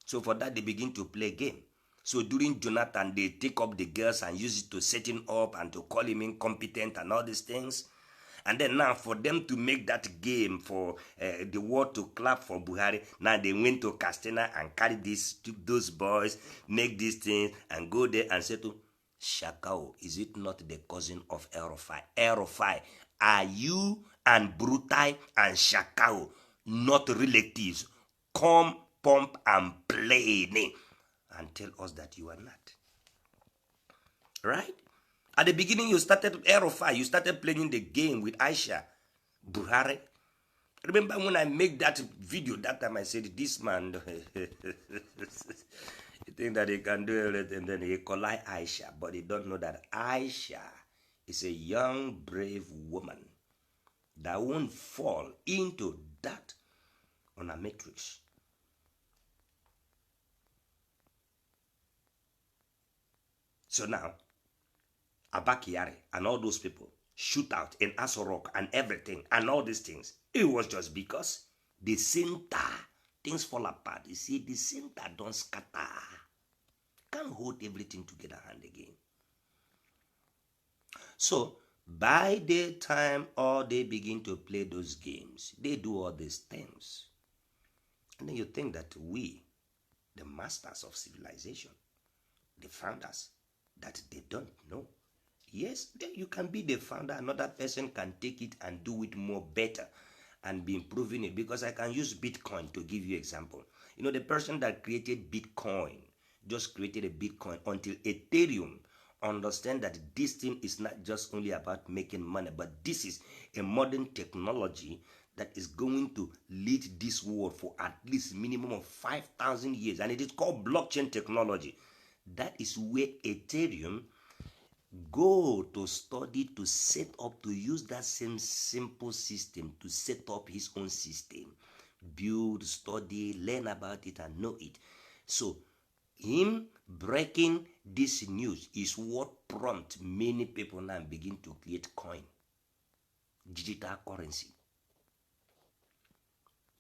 A: So for that, they begin to play game. So during Jonathan, they take up the girls and use it to set him up and to call him incompetent and all these things. And then now for them to make that game for the world to clap for Buhari, now they went to Castena and carry those boys, make these things and go there and say to Shakao, is it not the cousin of Erofai? Erofai, are you and Brutai and Shakao not relatives? Come, pump and play me and tell us that you are not. Right? At the beginning, you started Erofai, you started playing the game with Aisha Buhari. Remember when I made that video that time, I said, this man, he think that he can do everything, then he collide Aisha, but he don't know that Aisha is a young, brave woman that won't fall into that on a matrix. So now, Abakiari and all those people shoot out in Asorok and everything and all these things. It was just because the center, things fall apart. You see, the center don't scatter. Can't hold everything together and again. So, by the time all they begin to play those games, they do all these things. And then you think that we, the masters of civilization, the founders, that they don't know. Yes, you can be the founder. Another person can take it and do it more better and be improving it. Because I can use Bitcoin to give you example. You know, the person that created Bitcoin just created a Bitcoin until Ethereum understand that this thing is not just only about making money, but this is a modern technology that is going to lead this world for at least minimum of 5,000 years. And it is called blockchain technology. That is where Ethereum go to study, to set up, to use that same simple system to set up his own system, build, study, learn about it and know it. So him breaking this news is what prompt many people now begin to create coin, digital currency.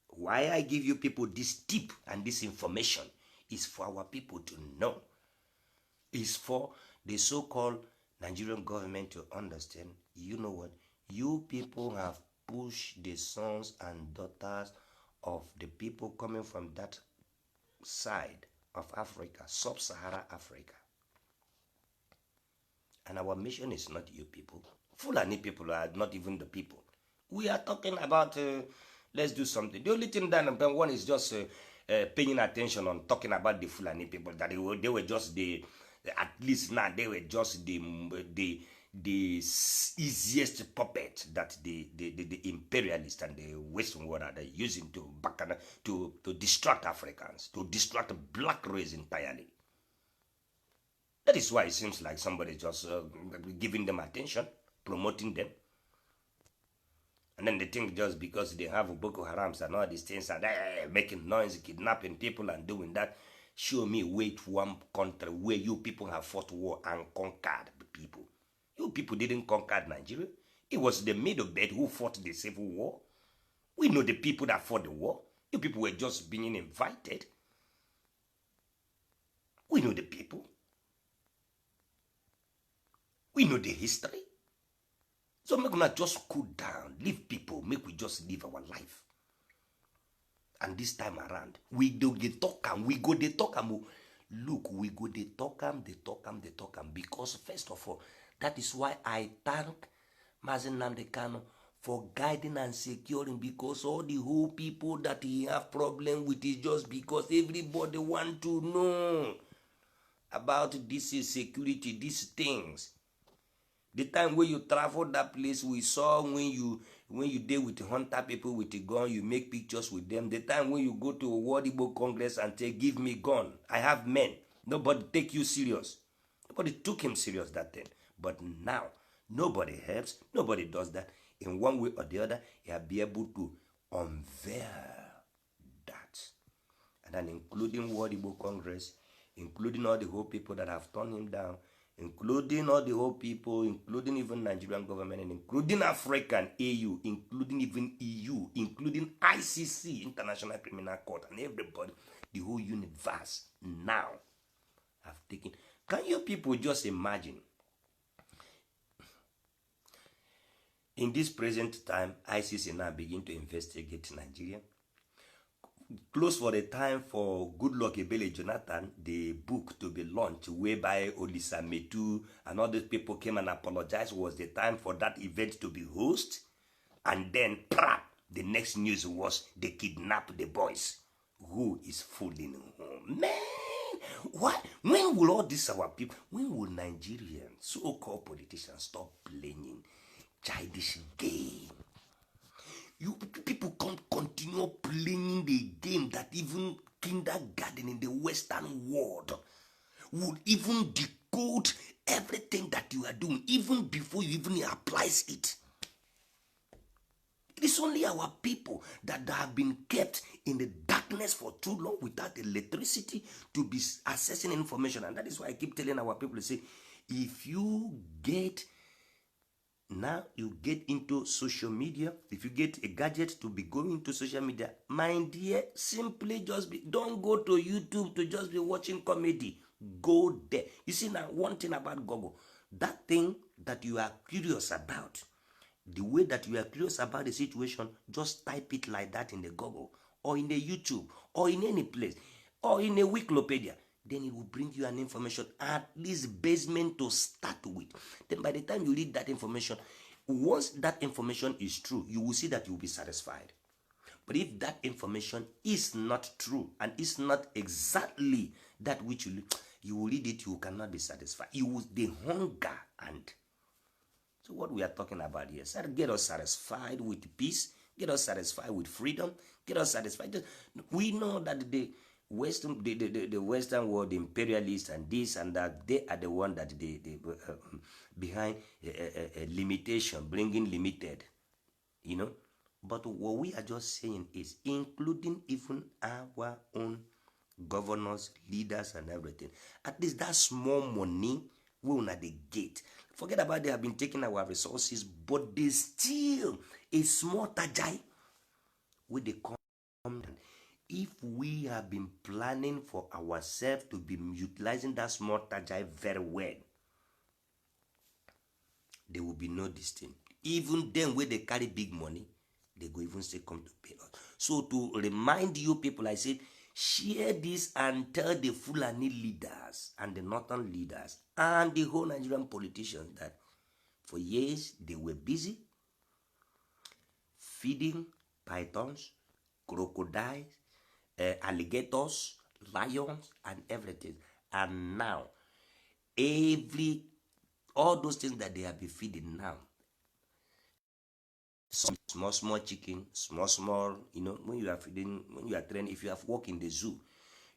A: Why I give you people this tip and this information is for our people to know. Is for the so-called Nigerian government to understand, you know what, you people have pushed the sons and daughters of the people coming from that side of Africa, sub-Saharan Africa. And our mission is not you people. Fulani people are not even the people. We are talking about, let's do something. The only thing that one is just paying attention on talking about the Fulani people, that they were just the, at least now they were just the easiest puppet that the imperialists and the Western world are using to distract Africans, to distract the black race entirely. That is why it seems like somebody just giving them attention, promoting them. And then they think just because they have Boko Harams and all these things and making noise, kidnapping people and doing that, show me wait one country where you people have fought war and conquered the people. You people didn't conquer Nigeria. It was the Middle Belt who fought the Civil War. We know the people that fought the war. You people were just being invited. We know the people. We know the history. So make not just cool down, leave people, make we just live our life. And this time around, we do the talk and we go the talk and look, we go the talk and because first of all, that is why I thank Mazen Nnamdi Kanu for guiding and securing, because all the whole people that he have problem with is just because everybody want to know about this security, these things. The time when you travel that place, we saw when you deal with hunter people with a gun, you make pictures with them. The time when you go to a World Igbo Congress and say, give me gun, I have men. Nobody take you serious. Nobody took him serious that time. But now, nobody helps, nobody does that. In one way or the other, you will be able to unveil that. And then including World Igbo Congress, including all the whole people that have turned him down, including all the whole people, including even Nigerian government, and including African AU, including even EU, including ICC, International Criminal Court, and everybody, the whole universe now have taken. Can you people just imagine? In this present time, ICC now begin to investigate Nigeria. Close for the time for Goodluck Ebele Jonathan, the book to be launched, whereby Olisa Metu and all those people came and apologized, was the time for that event to be hosted. And then, the next news was they kidnapped the boys. Who is fooling home? Man, what? When will all this our people, when will Nigerians, so-called politicians, stop playing childish game? You people can't continue playing the game that even kindergarten in the Western world would even decode everything that you are doing, even before you even applies it. It is only our people that have been kept in the darkness for too long without electricity to be accessing information. And that is why I keep telling our people to say, if you get now you get into social media, if you get a gadget to be going to social media, my dear, simply just don't go to YouTube to just be watching comedy. Go there. You see, now one thing about Google, that thing that you are curious about, the way that you are curious about the situation, just type it like that in the Google or in the YouTube or in any place or in a Wikipedia. Then it will bring you an information, at least basement to start with. Then by the time you read that information, once that information is true, you will see that you will be satisfied. But if that information is not true and is not exactly that which you will read it, you cannot be satisfied. You will the hunger and so what we are talking about here, get us satisfied with peace, get us satisfied with freedom, get us satisfied. We know that the Western world, the imperialists and this and that, they are the one that they behind limitation, bringing limited, you know. But what we are just saying is, including even our own governors, leaders, and everything, at least that small money will at the gate. Forget about they have been taking our resources, but they still a small tajai with the come. If we have been planning for ourselves to be utilizing that small tajai very well, there will be no distinct. Even then, when they carry big money, they go even say come to pay us. So to remind you people, I said, share this and tell the Fulani leaders and the northern leaders and the whole Nigerian politicians that for years they were busy feeding pythons, crocodiles, alligators, lions, and everything. And now, all those things that they have been feeding now, small chicken, small, when you are feeding, when you are training, if you have worked in the zoo,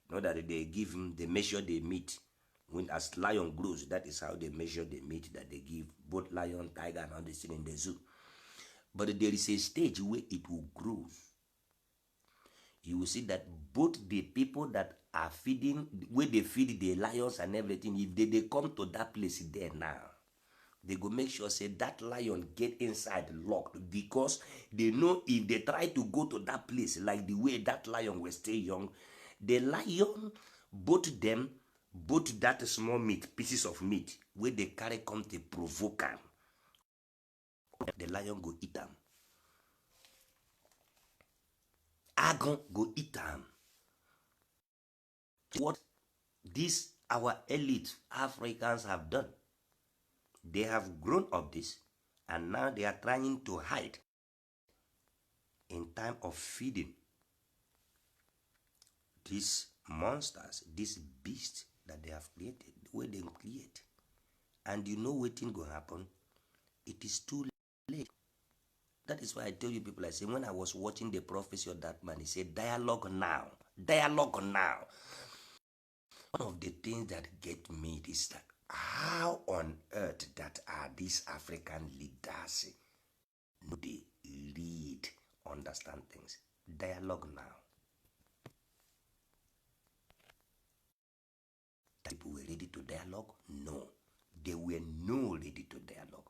A: you know that they give him, they measure the meat. When as lion grows, that is how they measure the meat that they give both lion, tiger, and all this thing in the zoo. But there is a stage where it will grow. You will see that both the people that are feeding, where they feed the lions and everything, if they come to that place there now, they go make sure say that lion get inside locked, because they know if they try to go to that place like the way that lion will stay young, the lion, both that small meat, pieces of meat, where they carry come to provoke them, the lion go eat them. Agon go eat them. What these our elite Africans have done, they have grown up this, and now they are trying to hide in time of feeding these monsters, these beasts that they have created, the way they create. And you know what thing go happen? It is too late. That is why I tell you people, I say, when I was watching the prophecy of that man, he said, dialogue now. Dialogue now. One of the things that get me is that how on earth that are these African leaders? No, they read, understand things. Dialogue now. people were ready to dialogue? No. They were not ready to dialogue.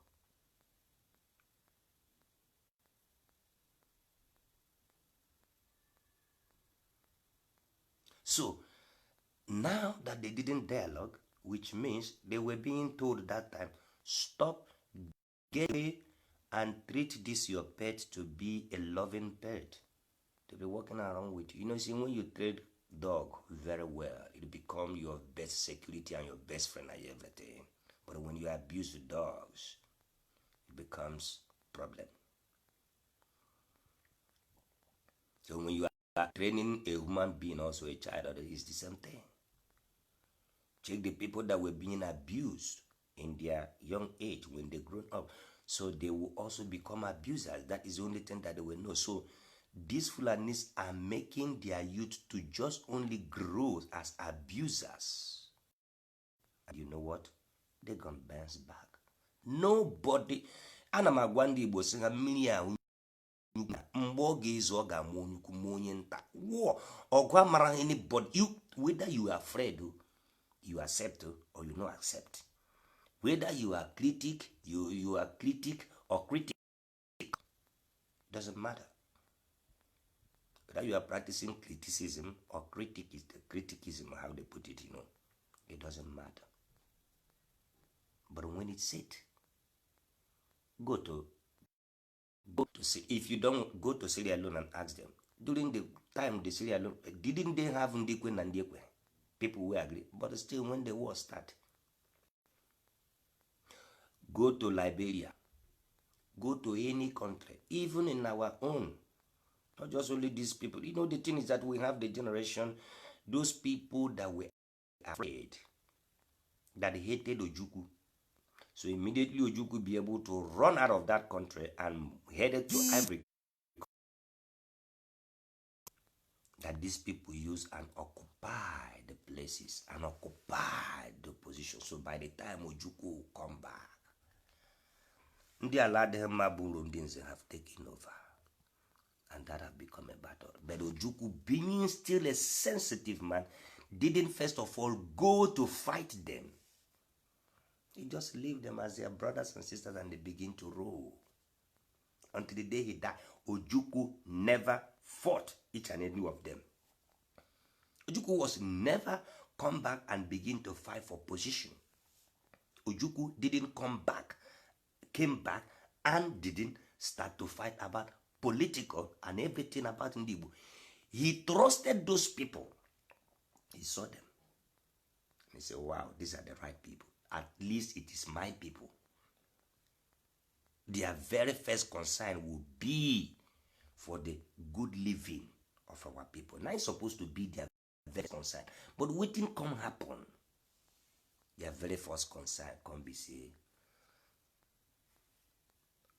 A: So, now that they didn't dialogue, which means they were being told that time, stop, get away, and treat this your pet to be a loving pet, to be walking around with you. You know, see, when you treat dog very well, it becomes your best security and your best friend and everything. But when you abuse the dogs, it becomes a problem. So when you are training a human being, also a child, it's the same thing. Check the people that were being abused in their young age when they grown up. So they will also become abusers. That is the only thing that they will know. So these Fulanis are making their youth to just only grow as abusers. And you know what? They're going to bounce back. Nobody. Ana m agwa ndị Igbo sị ha mmiri ahụ mgbe ọ ga-ezo ọ ga-amụ onyukwu ma onye nta. Ọgụ amara anybody. Whether you are afraid, you accept or you not accept. Whether you are critic, you are critic or critic, doesn't matter. Whether you are practicing criticism or criticism, how they put it, it doesn't matter. But when it's said, go to see. If you don't go to Sierra Leone and ask them, during the time the Sierra Leone, didn't they have Ndekwe and Ndekwe? People will agree. But still, when the war started, go to Liberia, go to any country, even in our own, not just only these people. The thing is that we have the generation, those people that were afraid, that hated Ojukwu. So immediately Ojukwu be able to run out of that country and headed to Ivory. That these people use and occupy the places and occupy the position. So by the time Ojukwu will come back, the Aladehema Burundins have taken over. And that have become a battle. But Ojukwu, being still a sensitive man, didn't first of all go to fight them. He just leave them as their brothers and sisters and they begin to rule. Until the day he died, Ojukwu never fought each and every of them. Ojukwu was never come back and begin to fight for position. Ojukwu didn't came back and didn't start to fight about political and everything about Ndibu. He trusted those people. He saw them. And he said, wow, these are the right people. At least it is my people. Their very first concern will be for the good living of our people. Now it's supposed to be their very concern. But what didn't come happen? Their very first concern can be say,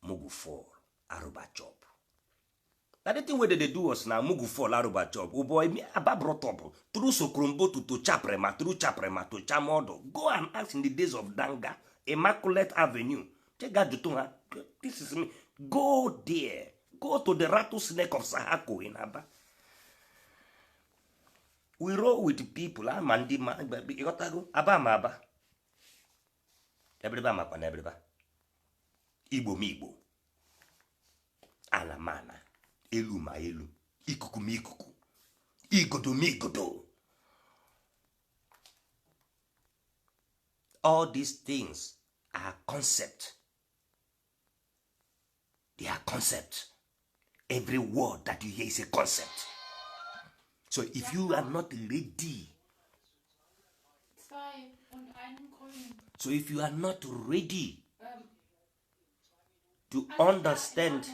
A: Mugu fall, Aruba chop. Now the thing where they do was now Mugu fall, Aruba chop. Oh boy, me aba brought up through Sokrombo to Chaprema, through Chaprema to Chamodo. Go and ask in the days of Danga, Immaculate Avenue. This is me. Go there. Go to the rattlesnake of Sahako in Aba. We roll with people. I'm Mandi Aba. Everybody makwana everybody. Igbo mi Igbo. Ala mana. Elu ma elu. Ikuku mi ikuku. Igodo mi igodo. All these things are concepts. They are concepts. Every word that you hear is a concept. So if you are not ready, so if you are not ready to understand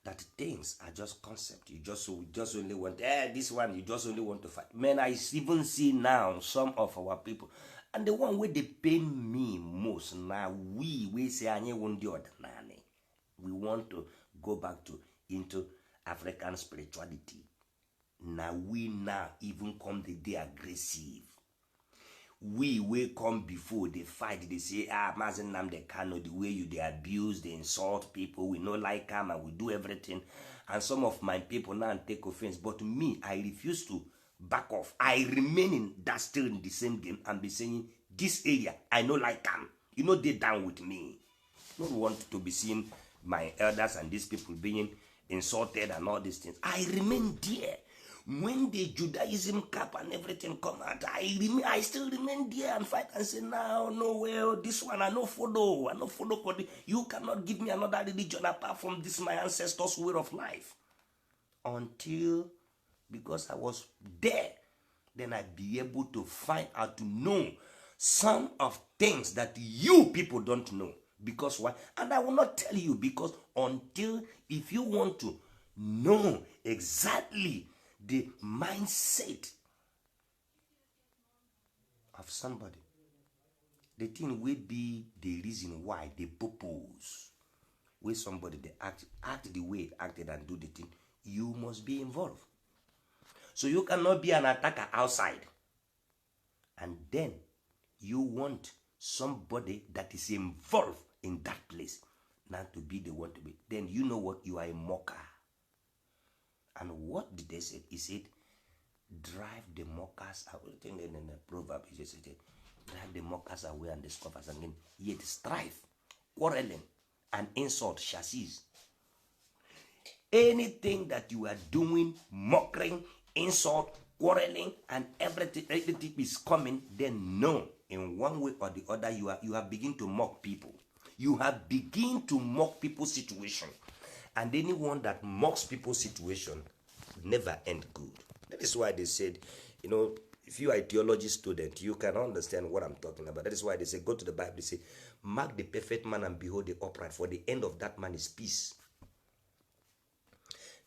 A: that things are just concept, you just only want this one, you just only want to fight. Man, I even see now some of our people, and the one where they pain me most now, we say anye won't do ordinary. We want to go back into African spirituality. Now we even come the day aggressive. We will come before they fight. They say, Mazen Namde Kano, the way they abuse, they insult people, we no like them and we do everything. And some of my people now take offense. But me, I refuse to back off. I remain in that still in the same game and be saying, this area, I know like them. You know they down with me. I don't want to be seeing my elders and these people being insulted and all these things. I remain there. When the Judaism cap and everything come out, I still remain there and fight and say, no, well, this one I no follow. You cannot give me another religion apart from this my ancestors' way of life. Until, because I was there, then I'd be able to find out, to know some of things that you people don't know. Because why? And I will not tell you, because until, if you want to know exactly the mindset of somebody, the thing will be the reason why, the purpose where somebody they act the way it acted and do the thing, you must be involved. So you cannot be an attacker outside and then you want somebody that is involved in that place now to be the one to be. Then you know what? You are a mocker. And what did they say? He said, drive the mockers away. I think in the proverb he just said, drive the mockers away and the scoffers again. Yet strife, quarreling, and insult shall cease. Anything that you are doing, mocking, insult, quarreling, and everything is coming, then no, in one way or the other, you have begin to mock people. You have begin to mock people's situation. And anyone that mocks people's situation never end good. That is why they said, if you are a theology student, you can understand what I'm talking about. That is why they say, go to the Bible, they say, mark the perfect man and behold the upright, for the end of that man is peace.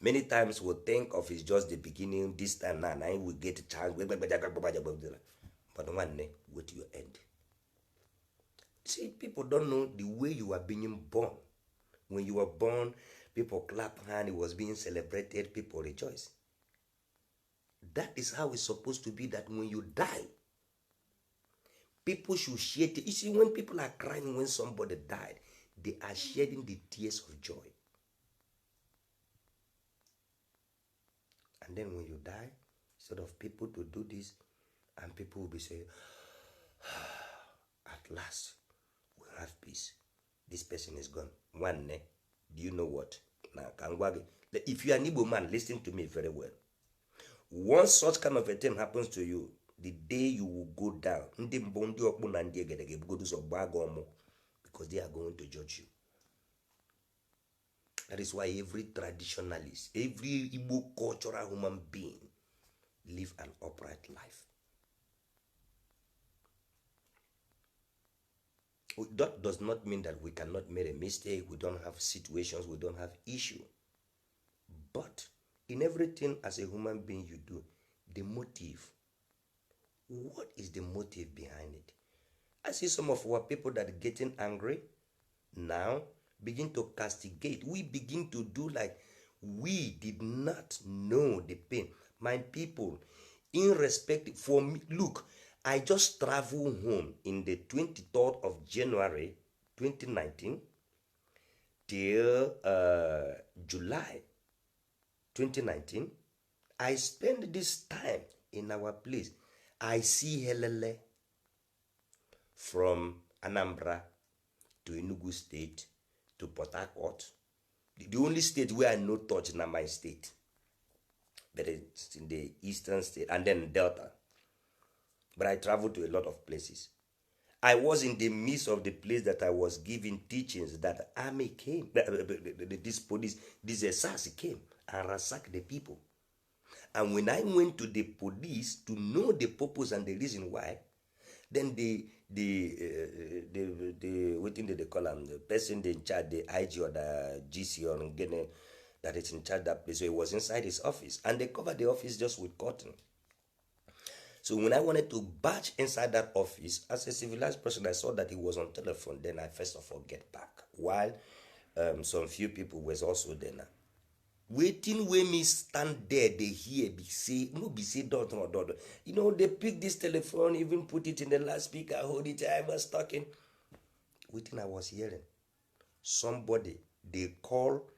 A: Many times we'll think of it's just the beginning, this time now we get a chance, but one day, wait till your end. See, people don't know the way you are being born. When you were born, people clap hand, it was being celebrated, people rejoice. That is how it's supposed to be, that when you die, people should share it. You see, when people are crying when somebody died, they are shedding the tears of joy. And then when you die, instead of people to do this, and people will be saying, at last, we'll have peace. This person is gone. One, do you know what? Now, if you are an Igbo man, listen to me very well. Once such kind of a thing happens to you, the day you will go down, because they are going to judge you. That is why every traditionalist, every Igbo cultural human being live an upright life. That does not mean that we cannot make a mistake, we don't have situations, we don't have issue. But in everything as a human being you do, the motive, what is the motive behind it? I see some of our people that are getting angry now, begin to castigate. We begin to do like we did not know the pain. My people, in respect for me, look, I just traveled home in the 23rd of January 2019 till July 2019. I spent this time in our place. I see Helele from Anambra to Enugu State to Port Harcourt. The only state where I no touch is my state, but it's in the eastern state, and then Delta. But I traveled to a lot of places. I was in the midst of the place that I was giving teachings that army came, this police, this SARS came and ransacked the people. And when I went to the police to know the purpose and the reason why, then what thing did they call him? The person in charge, the IG or the GC or Gene, that is in charge of that place. So he was inside his office, and they covered the office just with curtain. So when I wanted to barge inside that office, as a civilized person, I saw that he was on telephone. Then I first of all get back, while some few people was also there now. Waiting when me stand there, they hear be say, no be say dot. They pick this telephone, even put it in the loudspeaker, hold it, I was talking. Waiting, I was hearing. Somebody, they call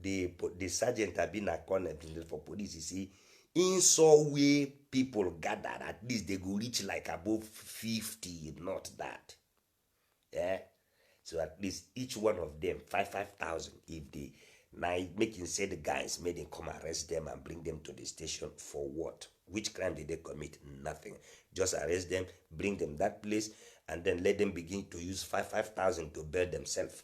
A: the sergeant have been a corner for police. He say, in so way people gather, at least they go reach like above 50, not that. Yeah. So at least each one of them, 5,000. If they now making say the guys made them come arrest them and bring them to the station for what? Which crime did they commit? Nothing. Just arrest them, bring them that place, and then let them begin to use 5,000 to build themselves.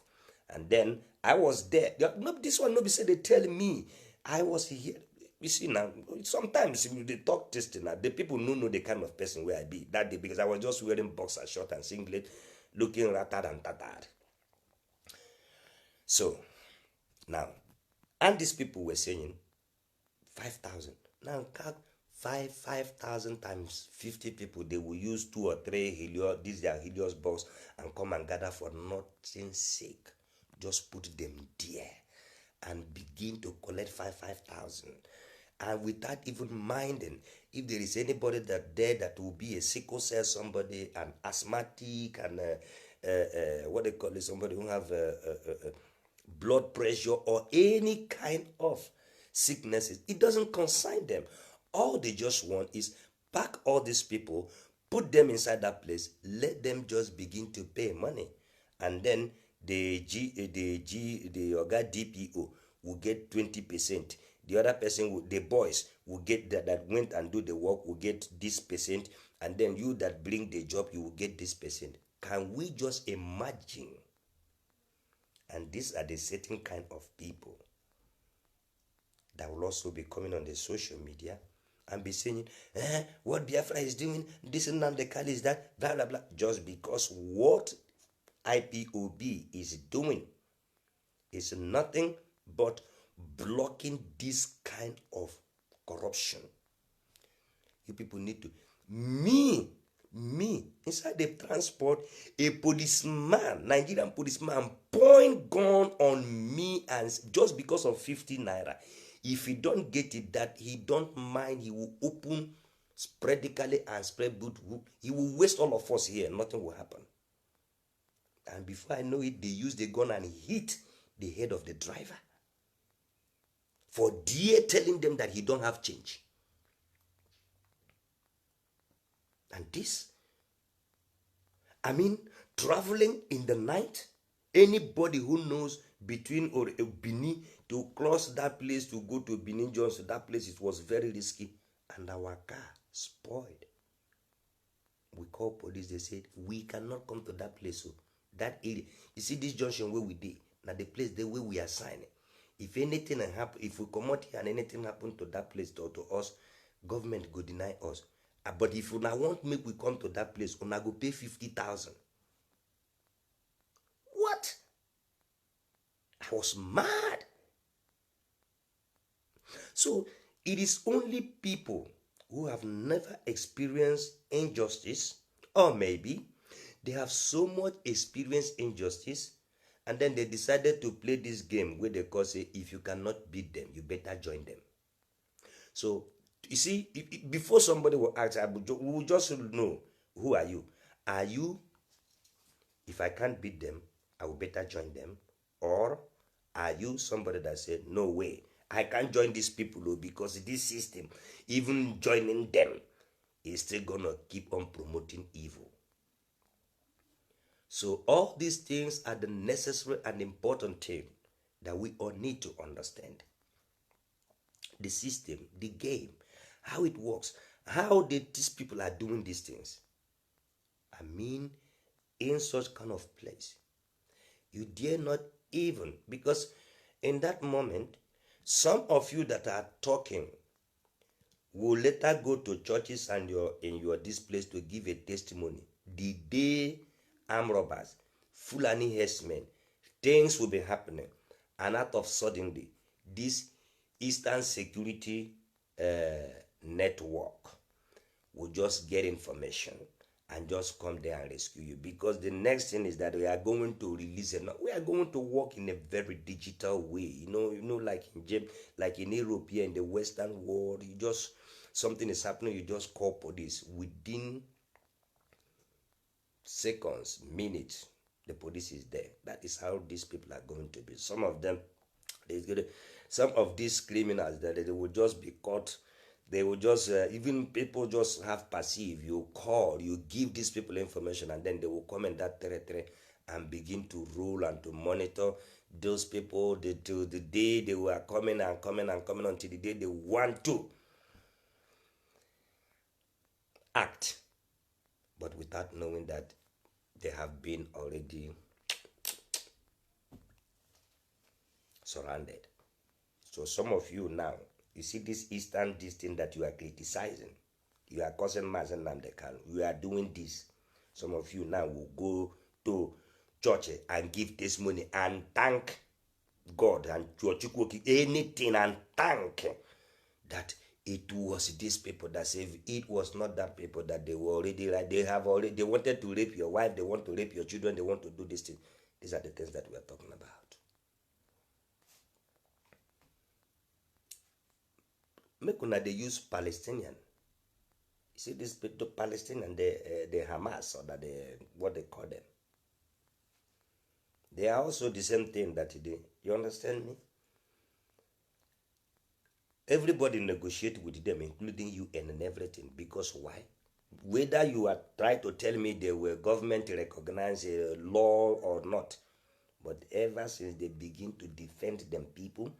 A: And then I was there. No, this one nobody said they tell me. I was here. You see now, sometimes they talk this thing now. The people know the kind of person where I be that day because I was just wearing boxer short and singlet, looking rattled and tattered. So now, and these people were saying 5,000. Now count 5,000 times 50 people. They will use 2 or 3 Helios, these are Helios box, and come and gather for nothing's sake. Just put them there and begin to collect 5,000. And without even minding if there is anybody that will be a sickle cell somebody, an asthmatic, and what they call it, somebody who have blood pressure or any kind of sicknesses. It doesn't concern them. All they just want is pack all these people, put them inside that place, let them just begin to pay money, and then the Oga DPO will get 20%. The other person, the boys will get that went and do the work will get this percent, and then you that bring the job, you will get this percent. Can we just imagine? And these are the certain kind of people that will also be coming on the social media and be saying, what Biafra is doing, this and that, the Kali is that, blah, blah, blah. Just because what IPOB is doing is nothing but blocking this kind of corruption. You people need to, me, inside the transport, a policeman, Nigerian policeman, point gun on me, and just because of 50 naira. If he don't get it, that he don't mind, he will open sporadically and spread boot. He will waste all of us here. Nothing will happen. And before I know it, they use the gun and hit the head of the driver for dear telling them that he don't have change. And this, I mean, traveling in the night, anybody who knows between or Benin to cross that place to go to Benin Johnson, that place, it was very risky, and our car spoiled. We called police. They said we cannot come to that place. So that area, you see this junction where we did, now the place the way we are signing. If anything happen, if we come out here and anything happen to that place or to us, government go deny us. But if you now want make we come to that place, we now go pay 50,000. What? I was mad. So it is only people who have never experienced injustice, or maybe they have so much experienced injustice, and then they decided to play this game where they call say, if you cannot beat them, you better join them. So you see, before somebody will ask, we will just know, who are you? Are you, if I can't beat them, I will better join them? Or are you somebody that said, no way, I can't join these people because this system, even joining them, is still gonna keep on promoting evil? So all these things are the necessary and important thing that we all need to understand. The system, the game, how it works, how these people are doing these things. I mean, in such kind of place, you dare not even, because in that moment, some of you that are talking will later go to churches and in your this place to give a testimony. The day armed robbers, Fulani herdsmen, things will be happening, and out of suddenly, this Eastern Security Network will just get information and just come there and rescue you, because the next thing is that we are going to release it. We are going to work in a very digital way, like in Europe here in the Western world. You just, something is happening, you just call police within seconds, minutes, the police is there. That is how these people are going to be. Some of them, some of these criminals that they will just be caught They will just, even people just have passive. You call, you give these people information, and then they will come in that territory and begin to rule and to monitor those people till the day they were coming and coming and coming until the day they want to act, but without knowing that they have been already surrounded. So some of you now, you see this Eastern, this thing that you are criticizing, you are causing Mazen Namdekan, you are doing this. Some of you now will go to church and give testimony and thank God and anything, and thank that it was these people that saved. It was not that people that they were already like, they wanted to rape your wife, they want to rape your children, they want to do this thing. These are the things that we are talking about. Make una they use Palestinian. You see this the Palestinian, the Hamas, or that what they call them. They are also the same thing that they. You understand me? Everybody negotiate with them, including you and everything. Because why? Whether you are trying to tell me they were government recognize a law or not, but ever since they begin to defend them people,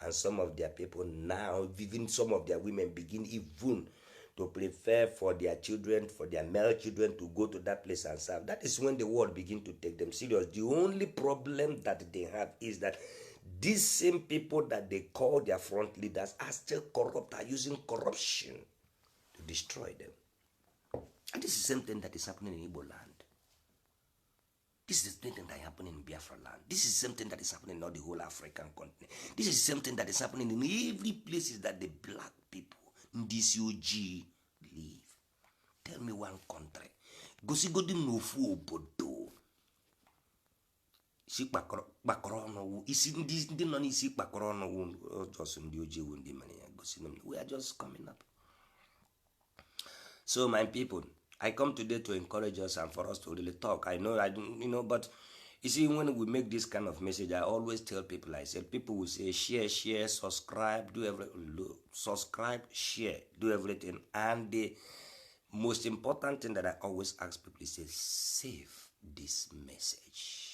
A: and some of their people now, even some of their women begin even to prefer for their children, for their male children to go to that place and serve. That is when the world begin to take them serious. The only problem that they have is that these same people that they call their front leaders are still corrupt, are using corruption to destroy them. And this is the same thing that is happening in Igbo land. This is the same thing that is happening in Biafra land. This is the same thing that is happening in all the whole African continent. This is the same thing that is happening in every place that the black people, this UG, live. Tell me one country. Gosigodi n'ofu obodo. Isi kpakọrọ ọnụ, isi ndị nọ n'isi kpakọrọ ọnụ, just ndị ojii wu ndị mere ya, gosi them. We are just coming up. So my people, I come today to encourage us and for us to really talk. I know, but you see, when we make this kind of message, I always tell people, I said, people will say, share, subscribe, do everything, subscribe, share, do everything. And the most important thing that I always ask people is say, save this message.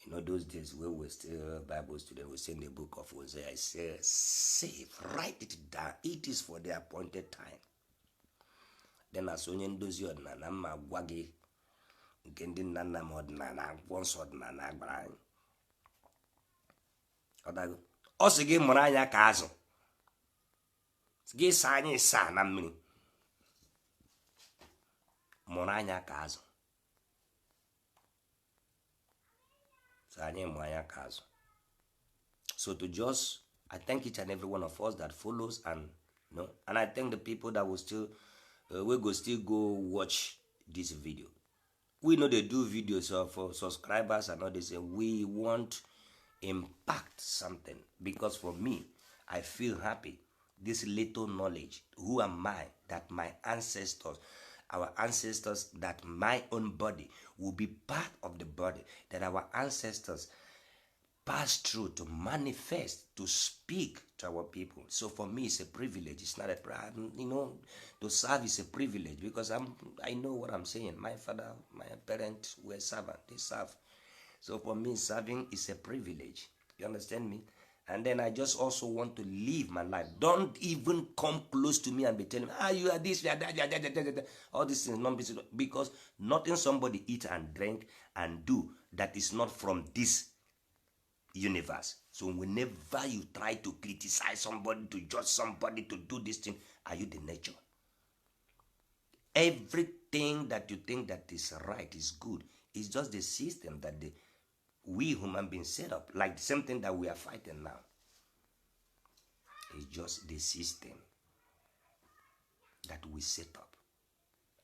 A: You know, those days where we're still Bible students, we say in the book of Hosea, I say, save, write it down. It is for the appointed time. Then as onye ndozi ọdịnala mma gwa gị nke ndị nna nna m ọdịnala akwụkwọ nsọ ọdịnala agbara anyị. Ọ sị gị mụrụ anya ka azụ, gị saa anyị saa na mmiri, mụrụ anya ka azụ, saa anyị mụrụ anya ka azụ. So to just, I thank each and every one of us that follows, and and I thank the people that will still we go still go watch this video. We know they do videos for subscribers and all they say we want impact something, because for me I feel happy. This little knowledge, who am I, that my ancestors, our ancestors, that my own body will be part of the body that our ancestors pass through to manifest, to speak to our people. So for me, it's a privilege. It's not a, to serve is a privilege, because I know what I'm saying. My father, my parents were servants. They serve. So for me, serving is a privilege. You understand me? And then I just also want to live my life. Don't even come close to me and be telling me, you are this, you are that, all these things. Because nothing somebody eat and drink and do that is not from this universe. So whenever you try to criticize somebody, to judge somebody, to do this thing, are you the nature? Everything that you think that is right, is good, is just the system that we human beings set up. Like the same thing that we are fighting now. It's just the system that we set up.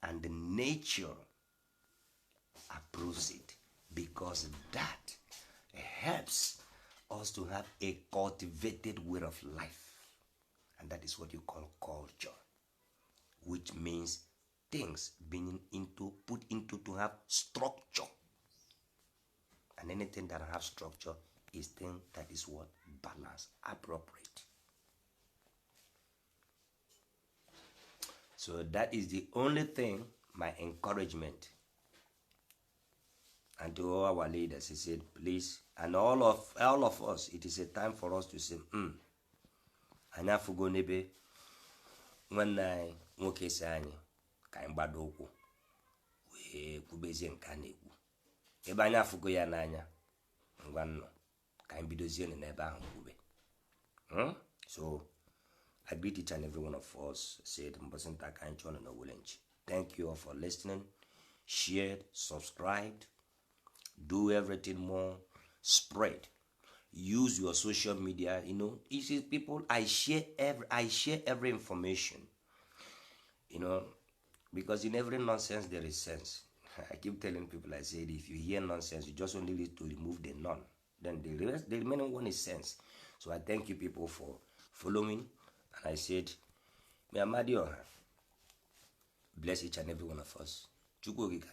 A: And the nature approves it, because that helps us to have a cultivated way of life. And that is what you call culture, which means things being put into to have structure. And anything that have structure is thing that is what? Balance, appropriate. So that is the only thing, my encouragement. And to all our leaders, he said, please, and all of us, it is a time for us to say, anya fugo nebe nwanne anyị nwoke si anyị ka anyị gbado ụkwụ wee kwubezie nke a na-ekwu ebe anyị afụgo ya n'anya ngwa nnọ ka anyị bidozie n'ebe ahụ kwube. So I greet each and every one of us. Said Mbosenta Kanchon and Owolenchi. Thank you all for listening. Shared, subscribed, do everything more, spread. Use your social media. You know, you see people. I share every information. You know, because in every nonsense there is sense. I keep telling people, I said, if you hear nonsense, you just only need to remove the none. Then the remaining one is sense. So I thank you people for following. And I said, may Amadio bless each and every one of us. Chukwugika,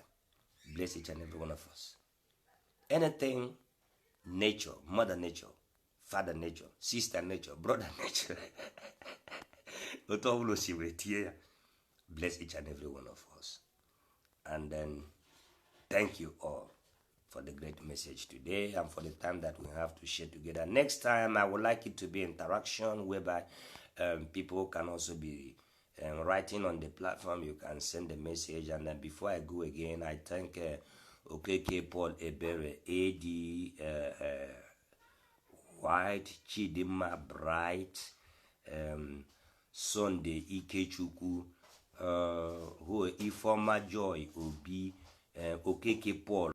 A: bless each and every one of us. Anything, nature, mother nature, father nature, sister nature, brother nature. Bless each and every one of us. And then thank you all for the great message today and for the time that we have to share together. Next time, I would like it to be interaction whereby people can also be writing on the platform. You can send a message. And then before I go again, I thank Okeke Paul Ebere, AD White, Chidima Bright, Sunday Ikechukwu, who Ifoma Joy Obi, Okeke Paul.